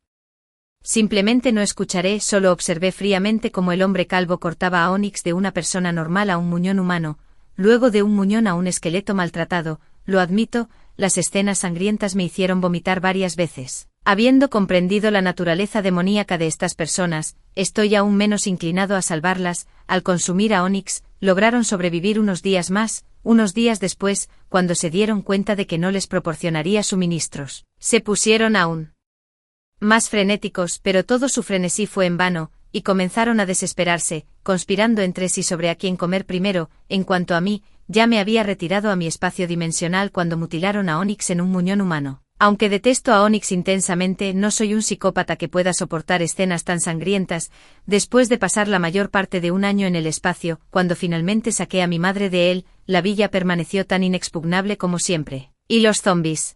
S1: Simplemente no escucharé. Solo observé fríamente cómo el hombre calvo cortaba a Onyx de una persona normal a un muñón humano, luego de un muñón a un esqueleto maltratado. Lo admito, las escenas sangrientas me hicieron vomitar varias veces. Habiendo comprendido la naturaleza demoníaca de estas personas, estoy aún menos inclinado a salvarlas. Al consumir a Onyx, lograron sobrevivir unos días más. Unos días después, cuando se dieron cuenta de que no les proporcionaría suministros, se pusieron aún más frenéticos, pero todo su frenesí fue en vano, y comenzaron a desesperarse, conspirando entre sí sobre a quién comer primero. En cuanto a mí, ya me había retirado a mi espacio dimensional cuando mutilaron a Onyx en un muñón humano. Aunque detesto a Onyx intensamente, no soy un psicópata que pueda soportar escenas tan sangrientas. Después de pasar la mayor parte de un año en el espacio, cuando finalmente saqué a mi madre de él, la villa permaneció tan inexpugnable como siempre. Y los zombies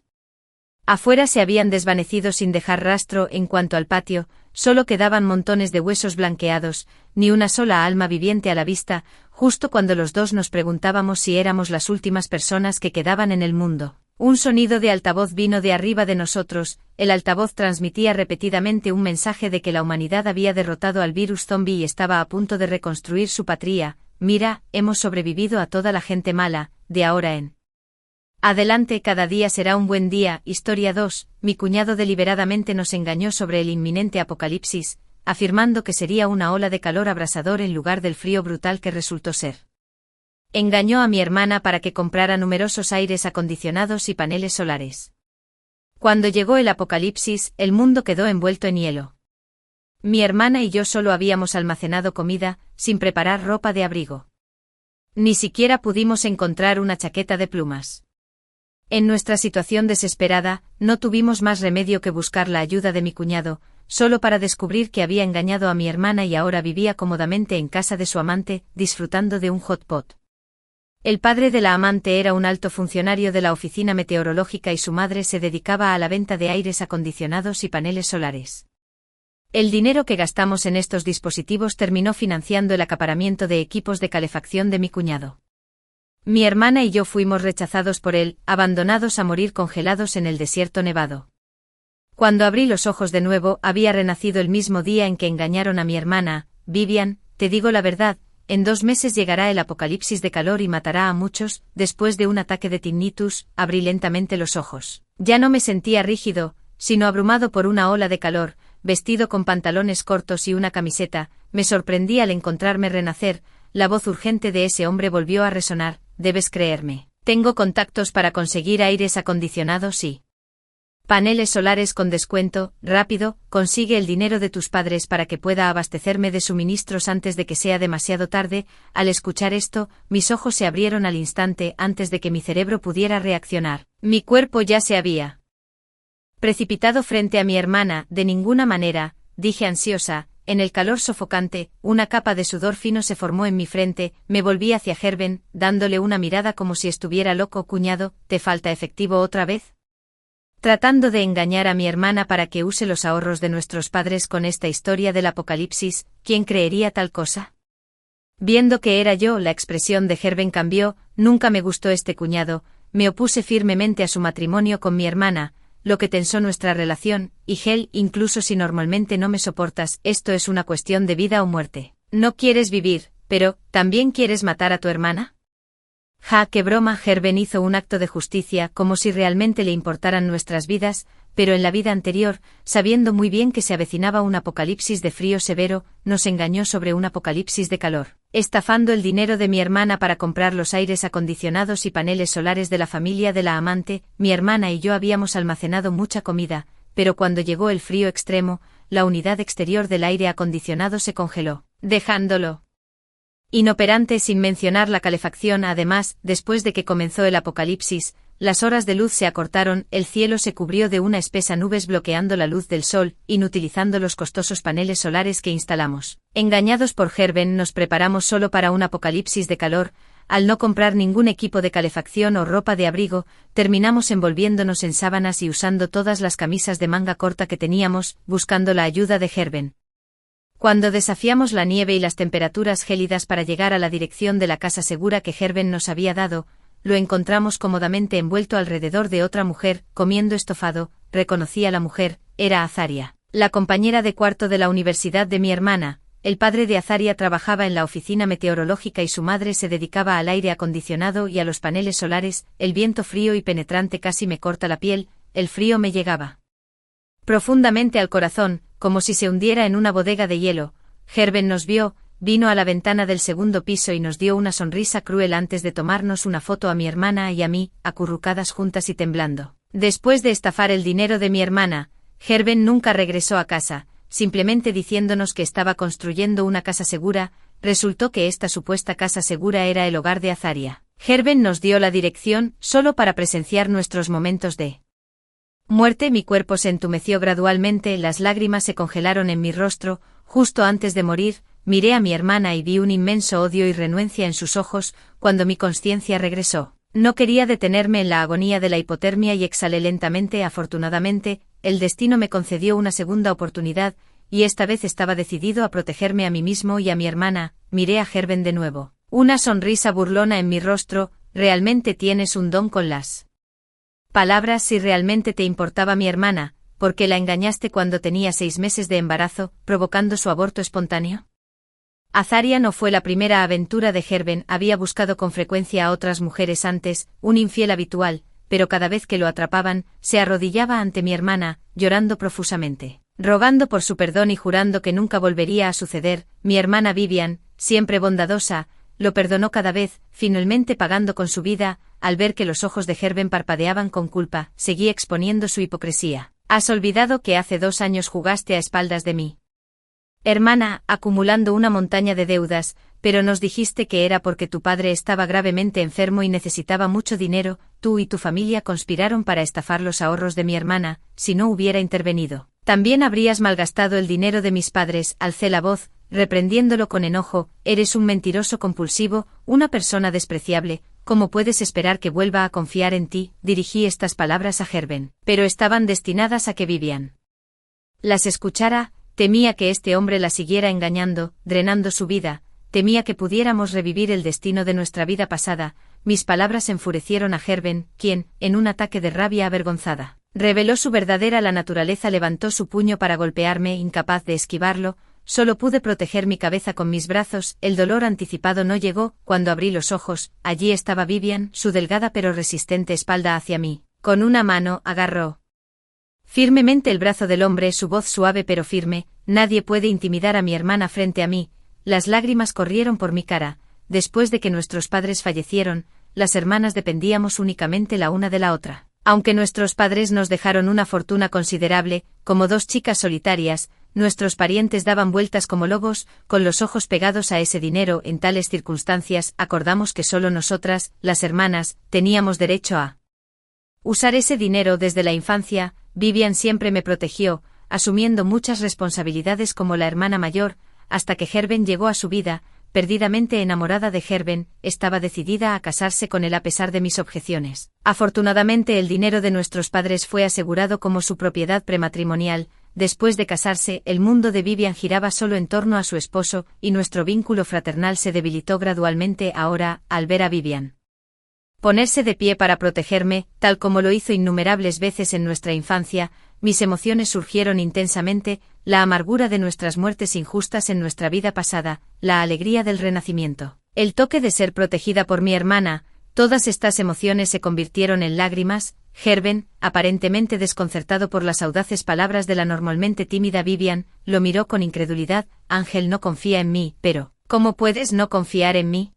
S1: afuera se habían desvanecido sin dejar rastro. En cuanto al patio, solo quedaban montones de huesos blanqueados, ni una sola alma viviente a la vista, justo cuando los dos nos preguntábamos si éramos las últimas personas que quedaban en el mundo. Un sonido de altavoz vino de arriba de nosotros. El altavoz transmitía repetidamente un mensaje de que la humanidad había derrotado al virus zombie y estaba a punto de reconstruir su patria. Mira, hemos sobrevivido a toda la gente mala, de ahora en adelante cada día será un buen día. Historia 2. Mi cuñado deliberadamente nos engañó sobre el inminente apocalipsis, afirmando que sería una ola de calor abrasador en lugar del frío brutal que resultó ser. Engañó a mi hermana para que comprara numerosos aires acondicionados y paneles solares. Cuando llegó el apocalipsis, el mundo quedó envuelto en hielo. Mi hermana y yo solo habíamos almacenado comida, sin preparar ropa de abrigo. Ni siquiera pudimos encontrar una chaqueta de plumas. En nuestra situación desesperada, no tuvimos más remedio que buscar la ayuda de mi cuñado, solo para descubrir que había engañado a mi hermana y ahora vivía cómodamente en casa de su amante, disfrutando de un hot pot. El padre de la amante era un alto funcionario de la oficina meteorológica y su madre se dedicaba a la venta de aires acondicionados y paneles solares. El dinero que gastamos en estos dispositivos terminó financiando el acaparamiento de equipos de calefacción de mi cuñado. Mi hermana y yo fuimos rechazados por él, abandonados a morir congelados en el desierto nevado. Cuando abrí los ojos de nuevo, había renacido el mismo día en que engañaron a mi hermana. Vivian, te digo la verdad, en 2 meses llegará el apocalipsis de calor y matará a muchos. Después de un ataque de tinnitus, abrí lentamente los ojos. Ya no me sentía rígido, sino abrumado por una ola de calor. Vestido con pantalones cortos y una camiseta, me sorprendí al encontrarme renacer. La voz urgente de ese hombre volvió a resonar. Debes creerme. Tengo contactos para conseguir aires acondicionados y Paneles solares con descuento, rápido, consigue el dinero de tus padres para que pueda abastecerme de suministros antes de que sea demasiado tarde. Al escuchar esto, mis ojos se abrieron al instante antes de que mi cerebro pudiera reaccionar. Mi cuerpo ya se había precipitado frente a mi hermana. De ninguna manera, dije ansiosa. En el calor sofocante, una capa de sudor fino se formó en mi frente. Me volví hacia Gerben, dándole una mirada como si estuviera loco. Cuñado, ¿te falta efectivo otra vez? Tratando de engañar a mi hermana para que use los ahorros de nuestros padres con esta historia del apocalipsis. ¿Quién creería tal cosa? Viendo que era yo, la expresión de Gerben cambió. Nunca me gustó este cuñado. Me opuse firmemente a su matrimonio con mi hermana, lo que tensó nuestra relación. Y Hel, incluso si normalmente no me soportas, esto es una cuestión de vida o muerte. No quieres vivir, pero ¿también quieres matar a tu hermana? Ja, qué broma. Gerben hizo un acto de justicia, como si realmente le importaran nuestras vidas, pero en la vida anterior, sabiendo muy bien que se avecinaba un apocalipsis de frío severo, nos engañó sobre un apocalipsis de calor, estafando el dinero de mi hermana para comprar los aires acondicionados y paneles solares de la familia de la amante. Mi hermana y yo habíamos almacenado mucha comida, pero cuando llegó el frío extremo, la unidad exterior del aire acondicionado se congeló, dejándolo inoperante, sin mencionar la calefacción. Además, después de que comenzó el apocalipsis, las horas de luz se acortaron, el cielo se cubrió de una espesa nubes bloqueando la luz del sol, inutilizando los costosos paneles solares que instalamos. Engañados por Gerben, nos preparamos solo para un apocalipsis de calor. Al no comprar ningún equipo de calefacción o ropa de abrigo, terminamos envolviéndonos en sábanas y usando todas las camisas de manga corta que teníamos, buscando la ayuda de Gerben. Cuando desafiamos la nieve y las temperaturas gélidas para llegar a la dirección de la casa segura que Gerben nos había dado, lo encontramos cómodamente envuelto alrededor de otra mujer, comiendo estofado. Reconocí a la mujer, era Azaria, la compañera de cuarto de la universidad de mi hermana. El padre de Azaria trabajaba en la oficina meteorológica y su madre se dedicaba al aire acondicionado y a los paneles solares. El viento frío y penetrante casi me corta la piel. El frío me llegaba profundamente al corazón, como si se hundiera en una bodega de hielo. Gerben nos vio, vino a la ventana del segundo piso y nos dio una sonrisa cruel antes de tomarnos una foto a mi hermana y a mí, acurrucadas juntas y temblando. Después de estafar el dinero de mi hermana, Gerben nunca regresó a casa, simplemente diciéndonos que estaba construyendo una casa segura. Resultó que esta supuesta casa segura era el hogar de Azaria. Gerben nos dio la dirección, solo para presenciar nuestros momentos de muerte. Mi cuerpo se entumeció gradualmente, las lágrimas se congelaron en mi rostro. Justo antes de morir, miré a mi hermana y vi un inmenso odio y renuencia en sus ojos. Cuando mi conciencia regresó, no quería detenerme en la agonía de la hipotermia y exhalé lentamente. Afortunadamente, el destino me concedió una segunda oportunidad, y esta vez estaba decidido a protegerme a mí mismo y a mi hermana. Miré a Gerben de nuevo, una sonrisa burlona en mi rostro. ¿Realmente tienes un don con las palabras? Si realmente te importaba mi hermana, ¿por qué la engañaste cuando tenía 6 meses de embarazo, provocando su aborto espontáneo? Azaria no fue la primera aventura de Gerben. Había buscado con frecuencia a otras mujeres antes, un infiel habitual, pero cada vez que lo atrapaban, se arrodillaba ante mi hermana, llorando profusamente, rogando por su perdón y jurando que nunca volvería a suceder. Mi hermana Vivian, siempre bondadosa, lo perdonó cada vez, finalmente pagando con su vida. Al ver que los ojos de Gerben parpadeaban con culpa, seguí exponiendo su hipocresía. ¿Has olvidado que hace 2 años jugaste a espaldas de mí hermana, acumulando una montaña de deudas, pero nos dijiste que era porque tu padre estaba gravemente enfermo y necesitaba mucho dinero? Tú y tu familia conspiraron para estafar los ahorros de mi hermana. Si no hubiera intervenido, también habrías malgastado el dinero de mis padres. Alcé la voz, reprendiéndolo con enojo. Eres un mentiroso compulsivo, una persona despreciable. ¿Cómo puedes esperar que vuelva a confiar en ti? Dirigí estas palabras a Gerben, pero estaban destinadas a que Vivian las escuchara. Temía que este hombre la siguiera engañando, drenando su vida. Temía que pudiéramos revivir el destino de nuestra vida pasada. Mis palabras enfurecieron a Gerben, quien, en un ataque de rabia avergonzada, reveló su verdadera la naturaleza. Levantó su puño para golpearme, incapaz de esquivarlo. Solo pude proteger mi cabeza con mis brazos. El dolor anticipado no llegó. Cuando abrí los ojos, allí estaba Vivian, su delgada pero resistente espalda hacia mí. Con una mano, agarró firmemente el brazo del hombre, su voz suave pero firme. Nadie puede intimidar a mi hermana frente a mí. Las lágrimas corrieron por mi cara. Después de que nuestros padres fallecieron, las hermanas dependíamos únicamente la una de la otra. Aunque nuestros padres nos dejaron una fortuna considerable, como dos chicas solitarias, nuestros parientes daban vueltas como lobos, con los ojos pegados a ese dinero. En tales circunstancias, acordamos que solo nosotras, las hermanas, teníamos derecho a usar ese dinero desde la infancia. Vivian siempre me protegió, asumiendo muchas responsabilidades como la hermana mayor, hasta que Gerben llegó a su vida. Perdidamente enamorada de Gerben, estaba decidida a casarse con él a pesar de mis objeciones. Afortunadamente el dinero de nuestros padres fue asegurado como su propiedad prematrimonial. Después de casarse, el mundo de Vivian giraba solo en torno a su esposo, y nuestro vínculo fraternal se debilitó gradualmente ahora, al ver a Vivian ponerse de pie para protegerme, tal como lo hizo innumerables veces en nuestra infancia. Mis emociones surgieron intensamente, la amargura de nuestras muertes injustas en nuestra vida pasada, la alegría del renacimiento, el toque de ser protegida por mi hermana. Todas estas emociones se convirtieron en lágrimas. Gerben, aparentemente desconcertado por las audaces palabras de la normalmente tímida Vivian, lo miró con incredulidad. Ángel no confía en mí, pero ¿cómo puedes no confiar en mí?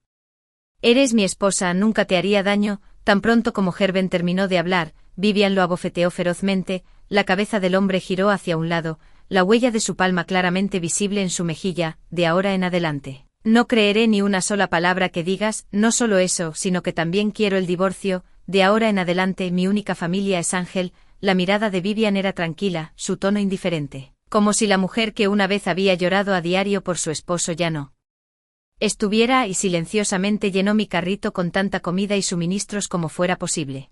S1: Eres mi esposa, nunca te haría daño. Tan pronto como Gerben terminó de hablar, Vivian lo abofeteó ferozmente. La cabeza del hombre giró hacia un lado, la huella de su palma claramente visible en su mejilla. De ahora en adelante no creeré ni una sola palabra que digas. No solo eso, sino que también quiero el divorcio. De ahora en adelante mi única familia es Ángel. La mirada de Vivian era tranquila, su tono indiferente, como si la mujer que una vez había llorado a diario por su esposo ya no estuviera, y silenciosamente llenó mi carrito con tanta comida y suministros como fuera posible.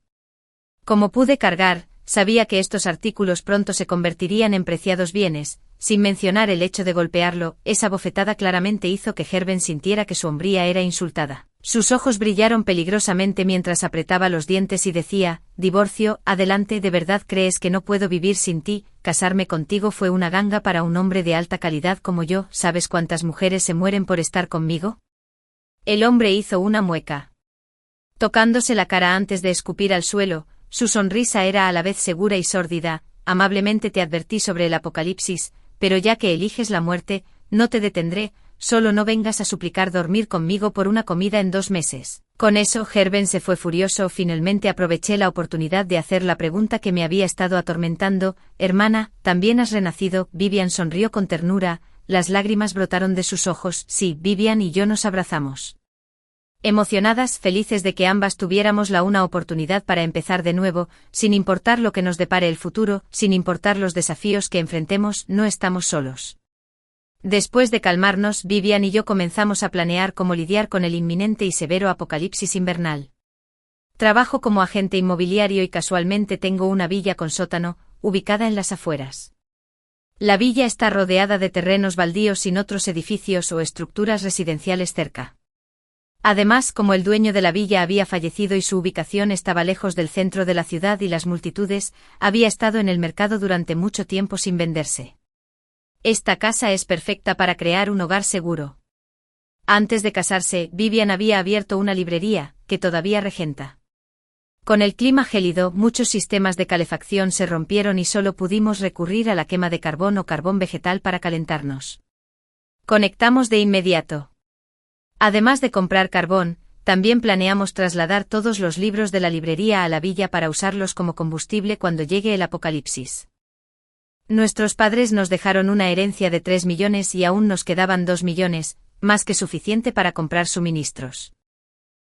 S1: Como pude cargar, sabía que estos artículos pronto se convertirían en preciados bienes. Sin mencionar el hecho de golpearlo, esa bofetada claramente hizo que Gerben sintiera que su hombría era insultada. Sus ojos brillaron peligrosamente mientras apretaba los dientes y decía: divorcio, adelante. ¿De verdad crees que no puedo vivir sin ti? Casarme contigo fue una ganga para un hombre de alta calidad como yo. ¿Sabes cuántas mujeres se mueren por estar conmigo? El hombre hizo una mueca, tocándose la cara antes de escupir al suelo. Su sonrisa era a la vez segura y sórdida. Amablemente te advertí sobre el apocalipsis, pero ya que eliges la muerte, no te detendré. Solo no vengas a suplicar dormir conmigo por una comida en 2 meses. Con eso Gerben se fue furioso. Finalmente aproveché la oportunidad de hacer la pregunta que me había estado atormentando. Hermana, ¿también has renacido? Vivian sonrió con ternura, las lágrimas brotaron de sus ojos. Sí, Vivian y yo nos abrazamos, emocionadas, felices de que ambas tuviéramos una oportunidad para empezar de nuevo, sin importar lo que nos depare el futuro, sin importar los desafíos que enfrentemos. No estamos solos. Después de calmarnos, Vivian y yo comenzamos a planear cómo lidiar con el inminente y severo apocalipsis invernal. Trabajo como agente inmobiliario y casualmente tengo una villa con sótano, ubicada en las afueras. La villa está rodeada de terrenos baldíos sin otros edificios o estructuras residenciales cerca. Además, como el dueño de la villa había fallecido y su ubicación estaba lejos del centro de la ciudad y las multitudes, había estado en el mercado durante mucho tiempo sin venderse. Esta casa es perfecta para crear un hogar seguro. Antes de casarse, Vivian había abierto una librería, que todavía regenta. Con el clima gélido, muchos sistemas de calefacción se rompieron y solo pudimos recurrir a la quema de carbón o carbón vegetal para calentarnos. Conectamos de inmediato. Además de comprar carbón, también planeamos trasladar todos los libros de la librería a la villa para usarlos como combustible cuando llegue el apocalipsis. Nuestros padres nos dejaron una herencia de 3 millones y aún nos quedaban 2 millones, más que suficiente para comprar suministros.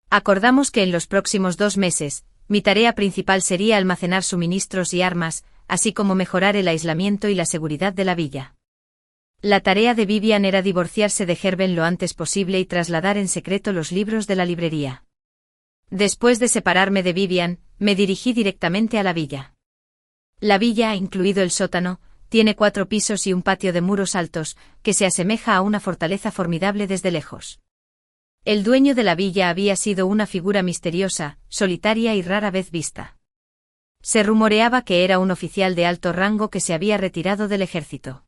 S1: Acordamos que en los próximos 2 meses, mi tarea principal sería almacenar suministros y armas, así como mejorar el aislamiento y la seguridad de la villa. La tarea de Vivian era divorciarse de Gerben lo antes posible y trasladar en secreto los libros de la librería. Después de separarme de Vivian, me dirigí directamente a la villa. La villa, incluido el sótano, tiene 4 pisos y un patio de muros altos, que se asemeja a una fortaleza formidable desde lejos. El dueño de la villa había sido una figura misteriosa, solitaria y rara vez vista. Se rumoreaba que era un oficial de alto rango que se había retirado del ejército.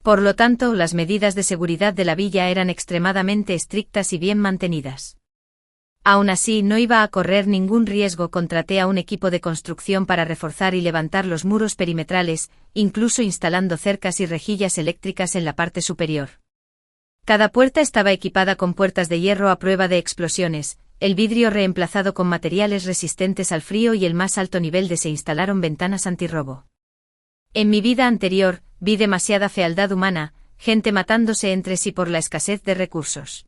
S1: Por lo tanto, las medidas de seguridad de la villa eran extremadamente estrictas y bien mantenidas. Aún así, no iba a correr ningún riesgo. Contraté a un equipo de construcción para reforzar y levantar los muros perimetrales, incluso instalando cercas y rejillas eléctricas en la parte superior. Cada puerta estaba equipada con puertas de hierro a prueba de explosiones, el vidrio reemplazado con materiales resistentes al frío y el más alto nivel de se instalaron ventanas antirrobo. En mi vida anterior, vi demasiada fealdad humana, gente matándose entre sí por la escasez de recursos.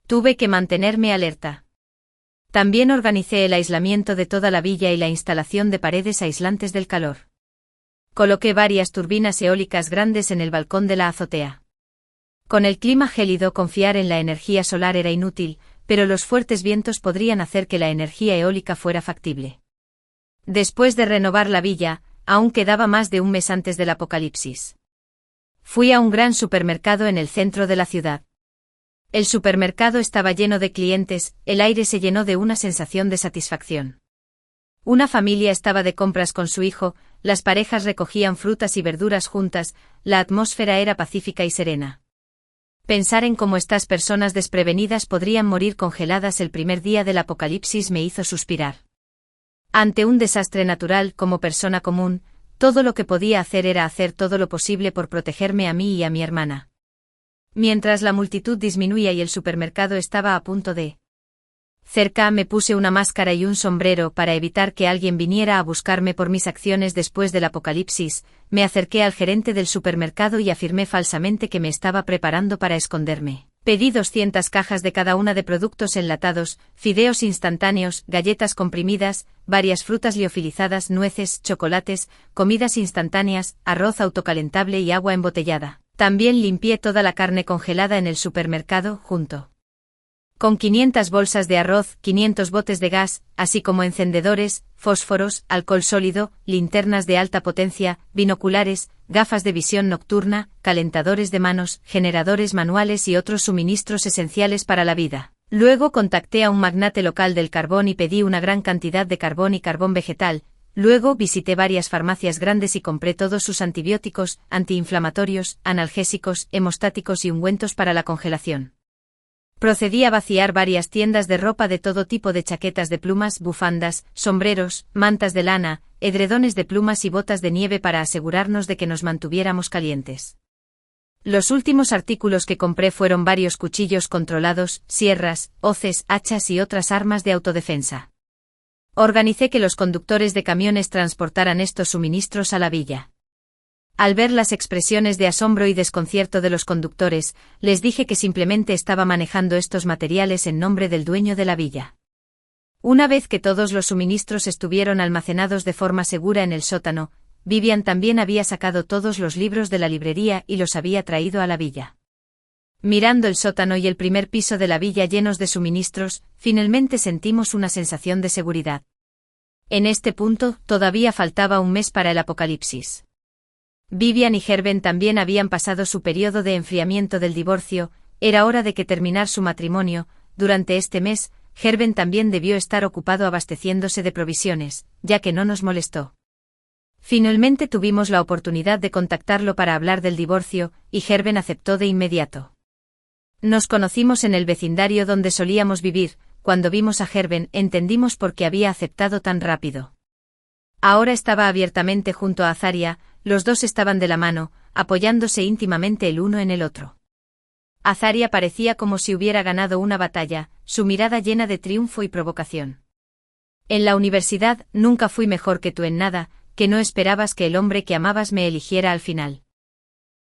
S1: Tuve que mantenerme alerta. También organicé el aislamiento de toda la villa y la instalación de paredes aislantes del calor. Coloqué varias turbinas eólicas grandes en el balcón de la azotea. Con el clima gélido confiar en la energía solar era inútil, pero los fuertes vientos podrían hacer que la energía eólica fuera factible. Después de renovar la villa, aún quedaba más de un mes antes del apocalipsis. Fui a un gran supermercado en el centro de la ciudad. El supermercado estaba lleno de clientes, el aire se llenó de una sensación de satisfacción. Una familia estaba de compras con su hijo, las parejas recogían frutas y verduras juntas, la atmósfera era pacífica y serena. Pensar en cómo estas personas desprevenidas podrían morir congeladas el primer día del apocalipsis me hizo suspirar. Ante un desastre natural, como persona común, todo lo que podía hacer era hacer todo lo posible por protegerme a mí y a mi hermana. Mientras la multitud disminuía y el supermercado estaba a punto de cerca, me puse una máscara y un sombrero para evitar que alguien viniera a buscarme por mis acciones después del apocalipsis. Me acerqué al gerente del supermercado y afirmé falsamente que me estaba preparando para esconderme. Pedí 200 cajas de cada una de productos enlatados, fideos instantáneos, galletas comprimidas, varias frutas liofilizadas, nueces, chocolates, comidas instantáneas, arroz autocalentable y agua embotellada. También limpié toda la carne congelada en el supermercado, junto con 500 bolsas de arroz, 500 botes de gas, así como encendedores, fósforos, alcohol sólido, linternas de alta potencia, binoculares, gafas de visión nocturna, calentadores de manos, generadores manuales y otros suministros esenciales para la vida. Luego contacté a un magnate local del carbón y pedí una gran cantidad de carbón y carbón vegetal. Luego visité varias farmacias grandes y compré todos sus antibióticos, antiinflamatorios, analgésicos, hemostáticos y ungüentos para la congelación. Procedí a vaciar varias tiendas de ropa de todo tipo de chaquetas de plumas, bufandas, sombreros, mantas de lana, edredones de plumas y botas de nieve para asegurarnos de que nos mantuviéramos calientes. Los últimos artículos que compré fueron varios cuchillos controlados, sierras, hoces, hachas y otras armas de autodefensa. Organicé que los conductores de camiones transportaran estos suministros a la villa. Al ver las expresiones de asombro y desconcierto de los conductores, les dije que simplemente estaba manejando estos materiales en nombre del dueño de la villa. Una vez que todos los suministros estuvieron almacenados de forma segura en el sótano, Vivian también había sacado todos los libros de la librería y los había traído a la villa. Mirando el sótano y el primer piso de la villa llenos de suministros, finalmente sentimos una sensación de seguridad. En este punto, todavía faltaba un mes para el apocalipsis. Vivian y Gerben también habían pasado su periodo de enfriamiento del divorcio, era hora de que terminar su matrimonio. Durante este mes, Gerben también debió estar ocupado abasteciéndose de provisiones, ya que no nos molestó. Finalmente tuvimos la oportunidad de contactarlo para hablar del divorcio, y Gerben aceptó de inmediato. Nos conocimos en el vecindario donde solíamos vivir. Cuando vimos a Gerben entendimos por qué había aceptado tan rápido. Ahora estaba abiertamente junto a Azaria, los dos estaban de la mano, apoyándose íntimamente el uno en el otro. Azaria parecía como si hubiera ganado una batalla, su mirada llena de triunfo y provocación. En la universidad, nunca fui mejor que tú en nada, que no esperabas que el hombre que amabas me eligiera al final.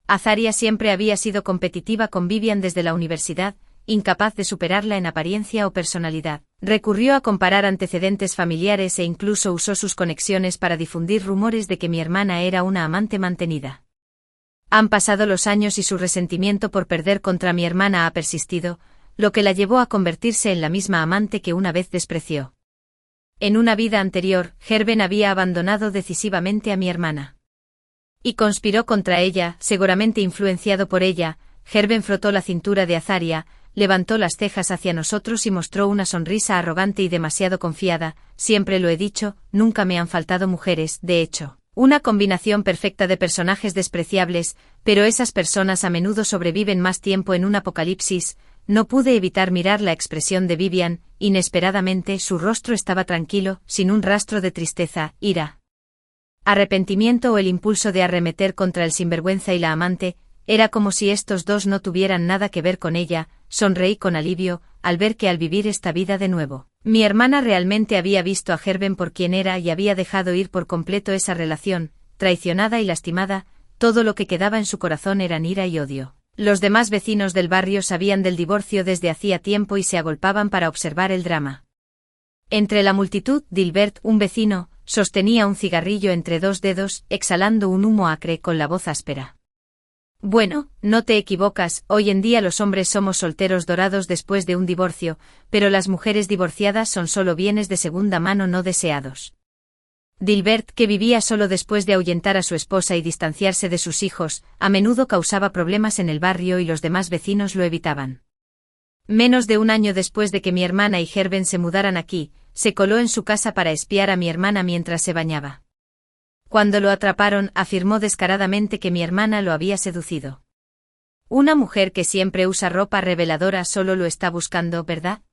S1: Azaria siempre había sido competitiva con Vivian desde la universidad, incapaz de superarla en apariencia o personalidad. Recurrió a comparar antecedentes familiares e incluso usó sus conexiones para difundir rumores de que mi hermana era una amante mantenida. Han pasado los años y su resentimiento por perder contra mi hermana ha persistido, lo que la llevó a convertirse en la misma amante que una vez despreció. En una vida anterior, Gerben había abandonado decisivamente a mi hermana. Y conspiró contra ella, seguramente influenciado por ella. Gerben frotó la cintura de Azaria, levantó las cejas hacia nosotros y mostró una sonrisa arrogante y demasiado confiada. Siempre lo he dicho, nunca me han faltado mujeres, de hecho, una combinación perfecta de personajes despreciables, pero esas personas a menudo sobreviven más tiempo en un apocalipsis. No pude evitar mirar la expresión de Vivian. Inesperadamente su rostro estaba tranquilo, sin un rastro de tristeza, ira, arrepentimiento o el impulso de arremeter contra el sinvergüenza y la amante. Era como si estos dos no tuvieran nada que ver con ella, sonreí con alivio, al ver que al vivir esta vida de nuevo, mi hermana realmente había visto a Gerben por quien era y había dejado ir por completo esa relación, traicionada y lastimada, todo lo que quedaba en su corazón eran ira y odio. Los demás vecinos del barrio sabían del divorcio desde hacía tiempo y se agolpaban para observar el drama. Entre la multitud, Dilbert, un vecino, sostenía un cigarrillo entre dos dedos, exhalando un humo acre con la voz áspera. Bueno, no te equivocas, hoy en día los hombres somos solteros dorados después de un divorcio, pero las mujeres divorciadas son solo bienes de segunda mano no deseados. Dilbert, que vivía solo después de ahuyentar a su esposa y distanciarse de sus hijos, a menudo causaba problemas en el barrio y los demás vecinos lo evitaban. Menos de un año después de que mi hermana y Gerben se mudaran aquí, se coló en su casa para espiar a mi hermana mientras se bañaba. Cuando lo atraparon, afirmó descaradamente que mi hermana lo había seducido. Una mujer que siempre usa ropa reveladora solo lo está buscando, ¿verdad?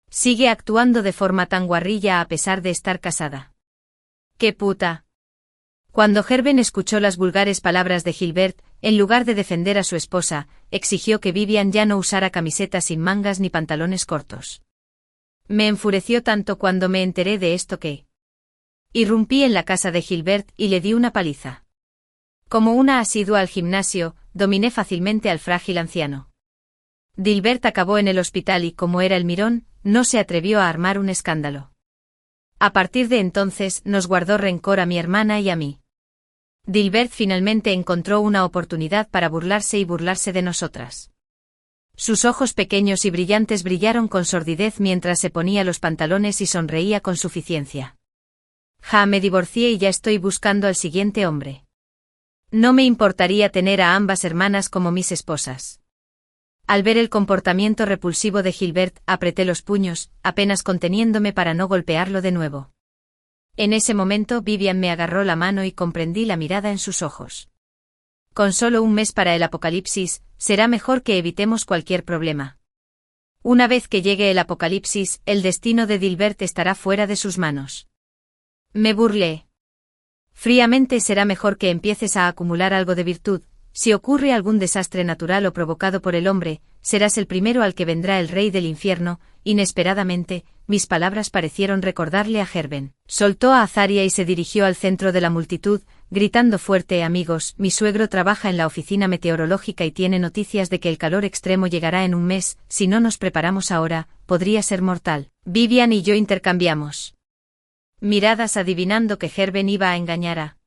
S1: Sigue actuando de forma tan guarrilla a pesar de estar casada. ¡Qué puta! Cuando Gerben escuchó las vulgares palabras de Gilbert, en lugar de defender a su esposa, exigió que Vivian ya no usara camisetas sin mangas ni pantalones cortos. Me enfureció tanto cuando me enteré de esto que irrumpí en la casa de Gilbert y le di una paliza. Como una asidua al gimnasio, dominé fácilmente al frágil anciano. Dilbert acabó en el hospital y, como era el mirón, no se atrevió a armar un escándalo. A partir de entonces, nos guardó rencor a mi hermana y a mí. Dilbert finalmente encontró una oportunidad para burlarse y burlarse de nosotras. Sus ojos pequeños y brillantes brillaron con sordidez mientras se ponía los pantalones y sonreía con suficiencia. Ja, me divorcié y ya estoy buscando al siguiente hombre. No me importaría tener a ambas hermanas como mis esposas. Al ver el comportamiento repulsivo de Gilbert, apreté los puños, apenas conteniéndome para no golpearlo de nuevo. En ese momento Vivian me agarró la mano y comprendí la mirada en sus ojos. Con solo un mes para el apocalipsis, será mejor que evitemos cualquier problema. Una vez que llegue el apocalipsis, el destino de Dilbert estará fuera de sus manos. Me burlé. Fríamente será mejor que empieces a acumular algo de virtud. Si ocurre algún desastre natural o provocado por el hombre, serás el primero al que vendrá el rey del infierno. Inesperadamente, mis palabras parecieron recordarle a Gerben. Soltó a Azaria y se dirigió al centro de la multitud, gritando fuerte: amigos, mi suegro trabaja en la oficina meteorológica y tiene noticias de que el calor extremo llegará en un mes. Si no nos preparamos ahora, podría ser mortal. Vivian y yo intercambiamos miradas adivinando que Gerben iba a engañar a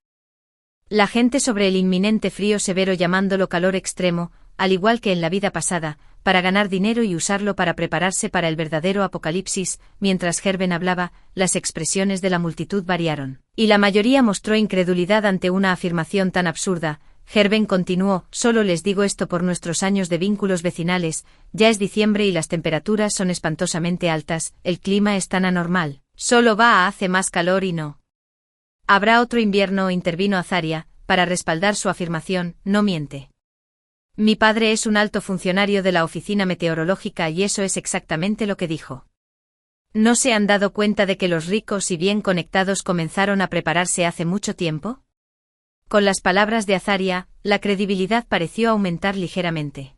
S1: la gente sobre el inminente frío severo, llamándolo calor extremo, al igual que en la vida pasada, para ganar dinero y usarlo para prepararse para el verdadero apocalipsis. Mientras Gerben hablaba, las expresiones de la multitud variaron, y la mayoría mostró incredulidad ante una afirmación tan absurda. Gerben continuó: solo les digo esto por nuestros años de vínculos vecinales, ya es diciembre y las temperaturas son espantosamente altas, el clima es tan anormal, solo va a hacer más calor y no habrá otro invierno, intervino Azaria, para respaldar su afirmación. No miente. Mi padre es un alto funcionario de la oficina meteorológica y eso es exactamente lo que dijo. ¿No se han dado cuenta de que los ricos y bien conectados comenzaron a prepararse hace mucho tiempo? Con las palabras de Azaria, la credibilidad pareció aumentar ligeramente.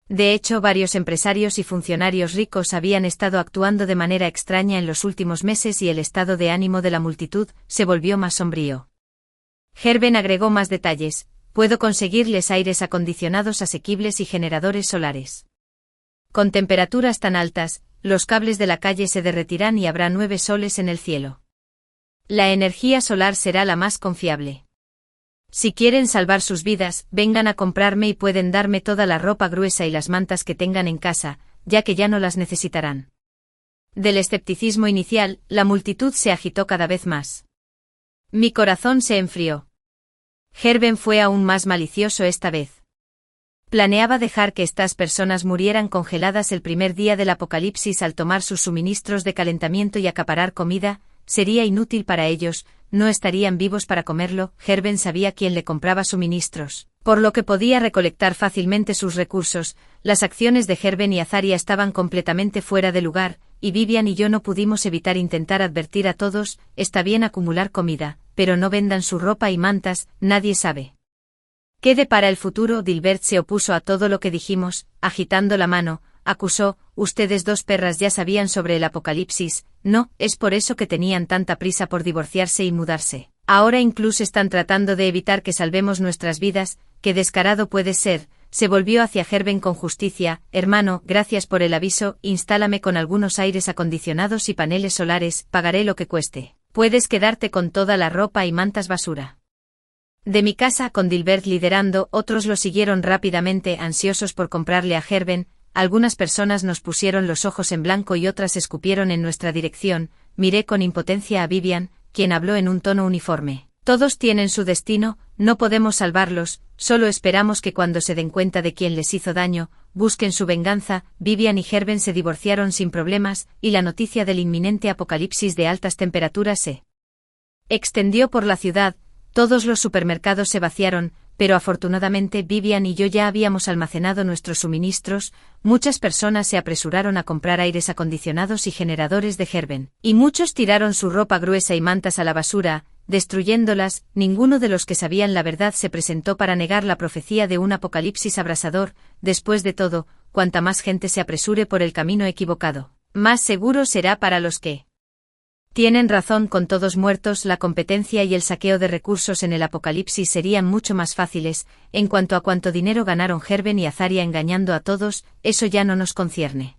S1: De hecho, varios empresarios y funcionarios ricos habían estado actuando de manera extraña en los últimos meses y el estado de ánimo de la multitud se volvió más sombrío. Gerben agregó más detalles: puedo conseguirles aires acondicionados asequibles y generadores solares. Con temperaturas tan altas, los cables de la calle se derretirán y habrá 9 soles en el cielo. La energía solar será la más confiable. Si quieren salvar sus vidas, vengan a comprarme y pueden darme toda la ropa gruesa y las mantas que tengan en casa, ya que ya no las necesitarán. Del escepticismo inicial, la multitud se agitó cada vez más. Mi corazón se enfrió. Gerben fue aún más malicioso esta vez. Planeaba dejar que estas personas murieran congeladas el primer día del apocalipsis al tomar sus suministros de calentamiento y acaparar comida. Sería inútil para ellos, no estarían vivos para comerlo. Gerben sabía quién le compraba suministros, por lo que podía recolectar fácilmente sus recursos. Las acciones de Gerben y Azaria estaban completamente fuera de lugar, y Vivian y yo no pudimos evitar intentar advertir a todos: está bien acumular comida, pero no vendan su ropa y mantas, nadie sabe ¿Qué depara el futuro? Dilbert se opuso a todo lo que dijimos, agitando la mano, acusó, ustedes dos perras ya sabían sobre el apocalipsis, no, es por eso que tenían tanta prisa por divorciarse y mudarse. Ahora incluso están tratando de evitar que salvemos nuestras vidas, qué descarado puede ser. Se volvió hacia Herben con justicia, hermano, gracias por el aviso, instálame con algunos aires acondicionados y paneles solares, pagaré lo que cueste. Puedes quedarte con toda la ropa y mantas basura de mi casa. Con Dilbert liderando, otros lo siguieron rápidamente, ansiosos por comprarle a Herben. Algunas personas nos pusieron los ojos en blanco y otras escupieron en nuestra dirección. Miré con impotencia a Vivian, quien habló en un tono uniforme. Todos tienen su destino, no podemos salvarlos, solo esperamos que cuando se den cuenta de quién les hizo daño, busquen su venganza. Vivian y Herben se divorciaron sin problemas, y la noticia del inminente apocalipsis de altas temperaturas se extendió por la ciudad. Todos los supermercados se vaciaron, pero afortunadamente Vivian y yo ya habíamos almacenado nuestros suministros. Muchas personas se apresuraron a comprar aires acondicionados y generadores de Herben, y muchos tiraron su ropa gruesa y mantas a la basura, destruyéndolas. Ninguno de los que sabían la verdad se presentó para negar la profecía de un apocalipsis abrasador. Después de todo, cuanta más gente se apresure por el camino equivocado, más seguro será para los que tienen razón. Con todos muertos, la competencia y el saqueo de recursos en el apocalipsis serían mucho más fáciles. En cuanto a cuánto dinero ganaron Herben y Azaria engañando a todos, eso ya no nos concierne.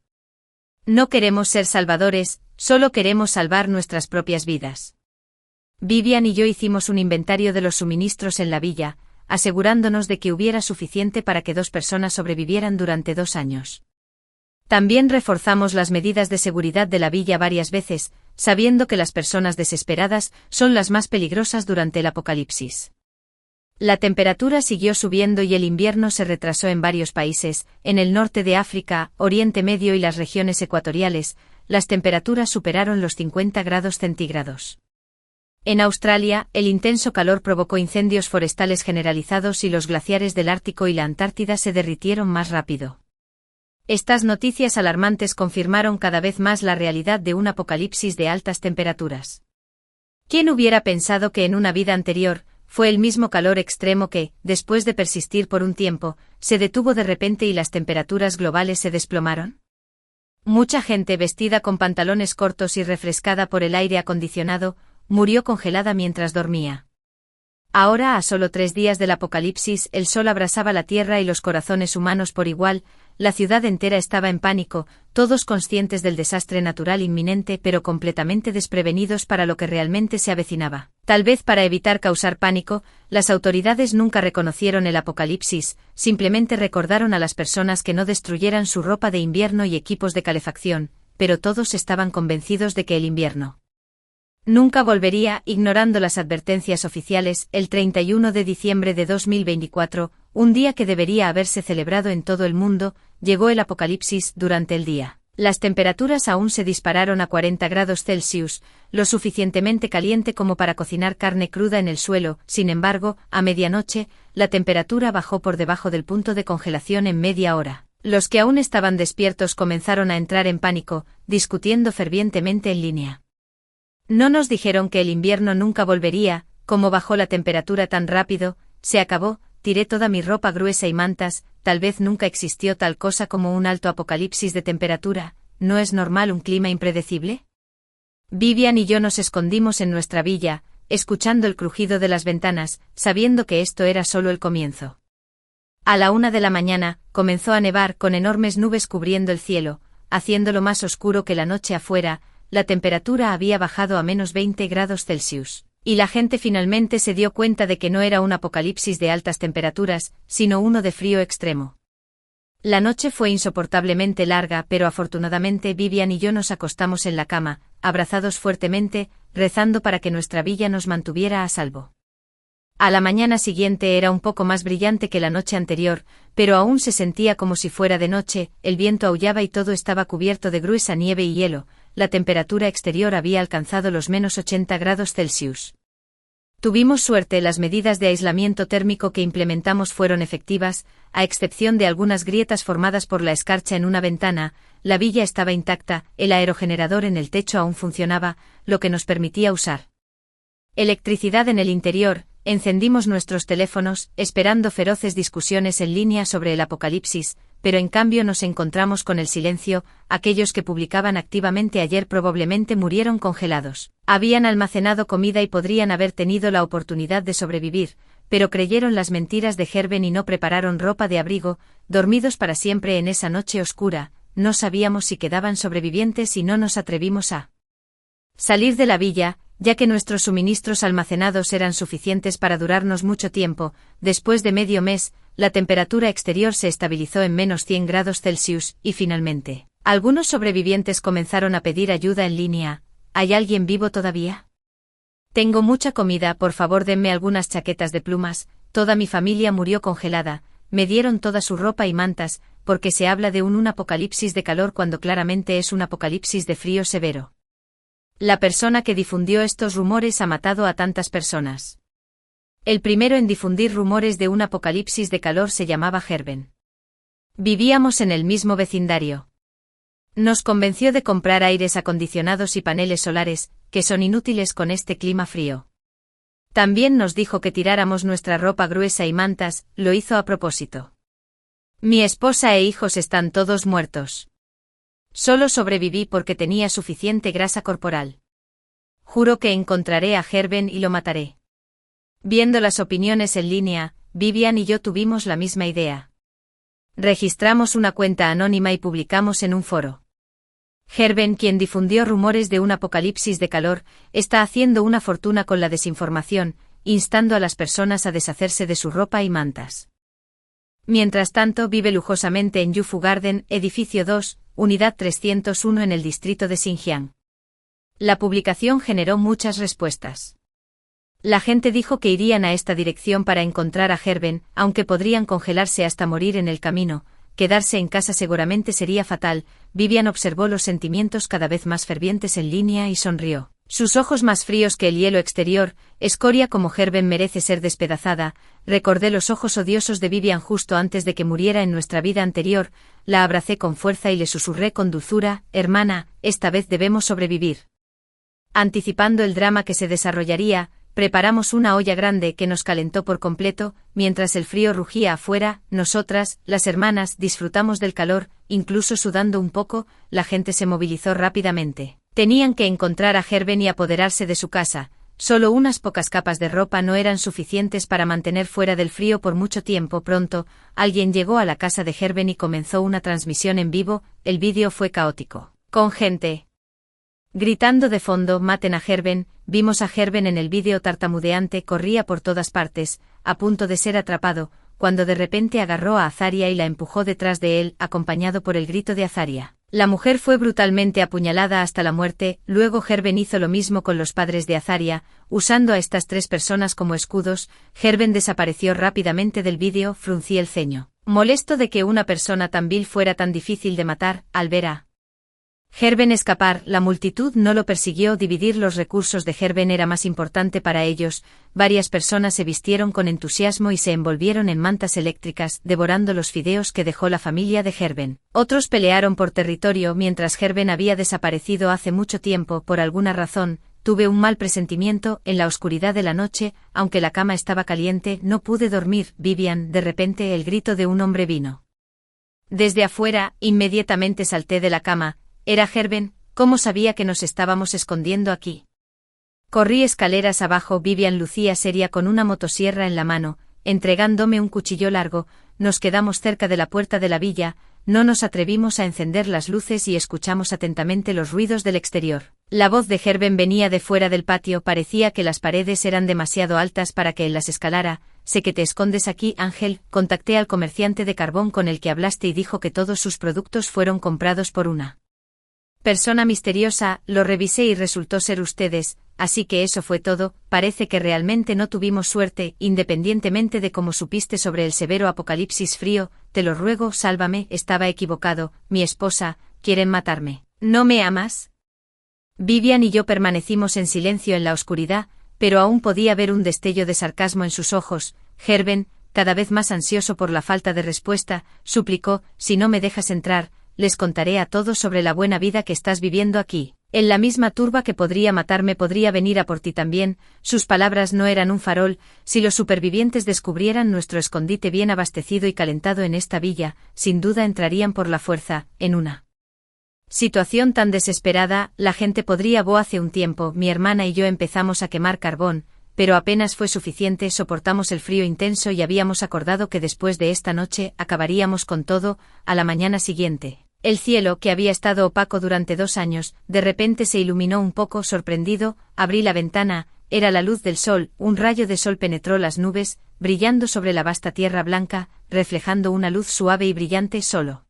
S1: No queremos ser salvadores, solo queremos salvar nuestras propias vidas. Vivian y yo hicimos un inventario de los suministros en la villa, asegurándonos de que hubiera suficiente para que 2 personas sobrevivieran durante 2 años. También reforzamos las medidas de seguridad de la villa varias veces, sabiendo que las personas desesperadas son las más peligrosas durante el apocalipsis. La temperatura siguió subiendo y el invierno se retrasó en varios países. En el norte de África, Oriente Medio y las regiones ecuatoriales, las temperaturas superaron los 50 grados centígrados. En Australia, el intenso calor provocó incendios forestales generalizados y los glaciares del Ártico y la Antártida se derritieron más rápido. Estas noticias alarmantes confirmaron cada vez más la realidad de un apocalipsis de altas temperaturas. ¿Quién hubiera pensado que en una vida anterior, fue el mismo calor extremo que, después de persistir por un tiempo, se detuvo de repente y las temperaturas globales se desplomaron? Mucha gente vestida con pantalones cortos y refrescada por el aire acondicionado, murió congelada mientras dormía. Ahora, a solo 3 días del apocalipsis, el sol abrasaba la tierra y los corazones humanos por igual. La ciudad entera estaba en pánico, todos conscientes del desastre natural inminente pero completamente desprevenidos para lo que realmente se avecinaba. Tal vez para evitar causar pánico, las autoridades nunca reconocieron el apocalipsis, simplemente recordaron a las personas que no destruyeran su ropa de invierno y equipos de calefacción, pero todos estaban convencidos de que el invierno nunca volvería. Ignorando las advertencias oficiales. El 31 de diciembre de 2024, un día que debería haberse celebrado en todo el mundo, llegó el apocalipsis. Durante el día, las temperaturas aún se dispararon a 40 grados Celsius, lo suficientemente caliente como para cocinar carne cruda en el suelo. Sin embargo, a medianoche, la temperatura bajó por debajo del punto de congelación en media hora. Los que aún estaban despiertos comenzaron a entrar en pánico, discutiendo fervientemente en línea. No nos dijeron que el invierno nunca volvería. ¿Cómo bajó la temperatura tan rápido? Se acabó, tiré toda mi ropa gruesa y mantas. Tal vez nunca existió tal cosa como un alto apocalipsis de temperatura. ¿No es normal un clima impredecible? Vivian y yo nos escondimos en nuestra villa, escuchando el crujido de las ventanas, sabiendo que esto era solo el comienzo. A la 1 de la mañana, comenzó a nevar con enormes nubes cubriendo el cielo, haciéndolo más oscuro que la noche afuera. La temperatura había bajado a menos 20 grados Celsius, y la gente finalmente se dio cuenta de que no era un apocalipsis de altas temperaturas, sino uno de frío extremo. La noche fue insoportablemente larga, pero afortunadamente Vivian y yo nos acostamos en la cama, abrazados fuertemente, rezando para que nuestra villa nos mantuviera a salvo. A la mañana siguiente era un poco más brillante que la noche anterior, pero aún se sentía como si fuera de noche. El viento aullaba y todo estaba cubierto de gruesa nieve y hielo. La temperatura exterior había alcanzado los menos 80 grados Celsius. Tuvimos suerte, las medidas de aislamiento térmico que implementamos fueron efectivas, a excepción de algunas grietas formadas por la escarcha en una ventana. La villa estaba intacta, el aerogenerador en el techo aún funcionaba, lo que nos permitía usar electricidad en el interior. encendimos nuestros teléfonos, esperando feroces discusiones en línea sobre el apocalipsis, pero en cambio nos encontramos con el silencio. Aquellos que publicaban activamente ayer probablemente murieron congelados. Habían almacenado comida y podrían haber tenido la oportunidad de sobrevivir, pero creyeron las mentiras de Gerben y no prepararon ropa de abrigo, dormidos para siempre en esa noche oscura. No sabíamos si quedaban sobrevivientes y no nos atrevimos a salir de la villa, ya que nuestros suministros almacenados eran suficientes para durarnos mucho tiempo. Después de medio mes, la temperatura exterior se estabilizó en -100 grados Celsius, y finalmente, algunos sobrevivientes comenzaron a pedir ayuda en línea. ¿Hay alguien vivo todavía? Tengo mucha comida, por favor denme algunas chaquetas de plumas. Toda mi familia murió congelada. Me dieron toda su ropa y mantas, porque se habla de un apocalipsis de calor cuando claramente es un apocalipsis de frío severo. La persona que difundió estos rumores ha matado a tantas personas. El primero en difundir rumores de un apocalipsis de calor se llamaba Gerben. Vivíamos en el mismo vecindario. Nos convenció de comprar aires acondicionados y paneles solares, que son inútiles con este clima frío. También nos dijo que tiráramos nuestra ropa gruesa y mantas. Lo hizo a propósito. Mi esposa e hijos están todos muertos. Solo sobreviví porque tenía suficiente grasa corporal. Juro que encontraré a Gerben y lo mataré. Viendo las opiniones en línea, Vivian y yo tuvimos la misma idea. Registramos una cuenta anónima y publicamos en un foro. Gerben, quien difundió rumores de un apocalipsis de calor, está haciendo una fortuna con la desinformación, instando a las personas a deshacerse de su ropa y mantas. Mientras tanto vive lujosamente en Yufu Garden, edificio 2, unidad 301 en el distrito de Xinjiang. La publicación generó muchas respuestas. La gente dijo que irían a esta dirección para encontrar a Gerben, aunque podrían congelarse hasta morir en el camino. Quedarse en casa seguramente sería fatal. Vivian observó los sentimientos cada vez más fervientes en línea y sonrió. Sus ojos más fríos que el hielo exterior. Escoria como Gerben merece ser despedazada. Recordé los ojos odiosos de Vivian justo antes de que muriera en nuestra vida anterior. La abracé con fuerza y le susurré con dulzura: hermana, esta vez debemos sobrevivir. Anticipando el drama que se desarrollaría, preparamos una olla grande que nos calentó por completo. Mientras el frío rugía afuera, nosotras, las hermanas, disfrutamos del calor, incluso sudando un poco. La gente se movilizó rápidamente. Tenían que encontrar a Gerben y apoderarse de su casa. Solo unas pocas capas de ropa no eran suficientes para mantener fuera del frío por mucho tiempo. Pronto, alguien llegó a la casa de Gerben y comenzó una transmisión en vivo. El vídeo fue caótico, con gente gritando de fondo: maten a Gerben. Vimos a Gerben en el vídeo tartamudeante, corría por todas partes, a punto de ser atrapado, cuando de repente agarró a Azaria y la empujó detrás de él, acompañado por el grito de Azaria. La mujer fue brutalmente apuñalada hasta la muerte. Luego Gerben hizo lo mismo con los padres de Azaria, usando a estas tres personas como escudos. Gerben desapareció rápidamente del vídeo. Fruncí el ceño, molesto de que una persona tan vil fuera tan difícil de matar. Al ver a Gerben escapar, la multitud no lo persiguió. Dividir los recursos de Gerben era más importante para ellos. Varias personas se vistieron con entusiasmo y se envolvieron en mantas eléctricas, devorando los fideos que dejó la familia de Gerben. Otros pelearon por territorio mientras Gerben había desaparecido hace mucho tiempo. Por alguna razón, tuve un mal presentimiento. En la oscuridad de la noche, aunque la cama estaba caliente, no pude dormir. Vivian, de repente el grito de un hombre vino desde afuera. Inmediatamente salté de la cama. Era Gerben. ¿Cómo sabía que nos estábamos escondiendo aquí? Corrí escaleras abajo. Vivian lucía seria con una motosierra en la mano, entregándome un cuchillo largo. Nos quedamos cerca de la puerta de la villa. No nos atrevimos a encender las luces y escuchamos atentamente los ruidos del exterior. La voz de Gerben venía de fuera del patio. Parecía que las paredes eran demasiado altas para que él las escalara. Sé que te escondes aquí, Ángel. Contacté al comerciante de carbón con el que hablaste y dijo que todos sus productos fueron comprados por una persona misteriosa. Lo revisé y resultó ser ustedes, así que eso fue todo. Parece que realmente no tuvimos suerte. Independientemente de cómo supiste sobre el severo apocalipsis frío, te lo ruego, sálvame. Estaba equivocado. Mi esposa, quieren matarme. ¿No me amas? Vivian y yo permanecimos en silencio en la oscuridad, pero aún podía ver un destello de sarcasmo en sus ojos. Gerben, cada vez más ansioso por la falta de respuesta, suplicó: si no me dejas entrar, les contaré a todos sobre la buena vida que estás viviendo aquí. En la misma turba que podría matarme podría venir a por ti también. Sus palabras no eran un farol. Si los supervivientes descubrieran nuestro escondite bien abastecido y calentado en esta villa, sin duda entrarían por la fuerza, en una situación tan desesperada. La gente podría. Hace un tiempo, mi hermana y yo empezamos a quemar carbón, pero apenas fue suficiente. Soportamos el frío intenso y habíamos acordado que después de esta noche acabaríamos con todo. A la mañana siguiente, el cielo, que había estado opaco durante 2 años, de repente se iluminó un poco. Sorprendido, abrí la ventana. Era la luz del sol. Un rayo de sol penetró las nubes, brillando sobre la vasta tierra blanca, reflejando una luz suave y brillante. Solo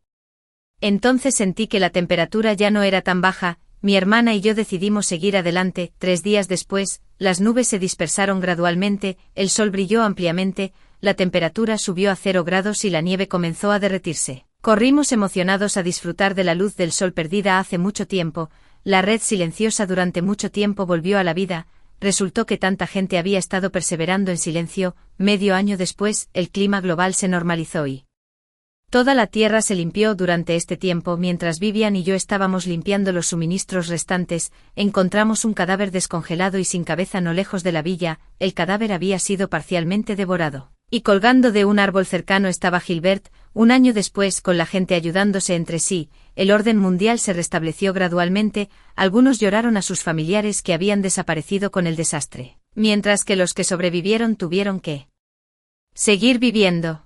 S1: entonces sentí que la temperatura ya no era tan baja. Mi hermana y yo decidimos seguir adelante. 3 días después, las nubes se dispersaron gradualmente, el sol brilló ampliamente, la temperatura subió a 0 grados y la nieve comenzó a derretirse. Corrimos emocionados a disfrutar de la luz del sol perdida hace mucho tiempo. La red silenciosa durante mucho tiempo volvió a la vida. Resultó que tanta gente había estado perseverando en silencio. Medio año después, el clima global se normalizó y toda la tierra se limpió. Durante este tiempo, mientras Vivian y yo estábamos limpiando los suministros restantes, encontramos un cadáver descongelado y sin cabeza no lejos de la villa. El cadáver había sido parcialmente devorado, y colgando de un árbol cercano estaba Gilbert. 1 año después, con la gente ayudándose entre sí, el orden mundial se restableció gradualmente. Algunos lloraron a sus familiares que habían desaparecido con el desastre, mientras que los que sobrevivieron tuvieron que seguir viviendo.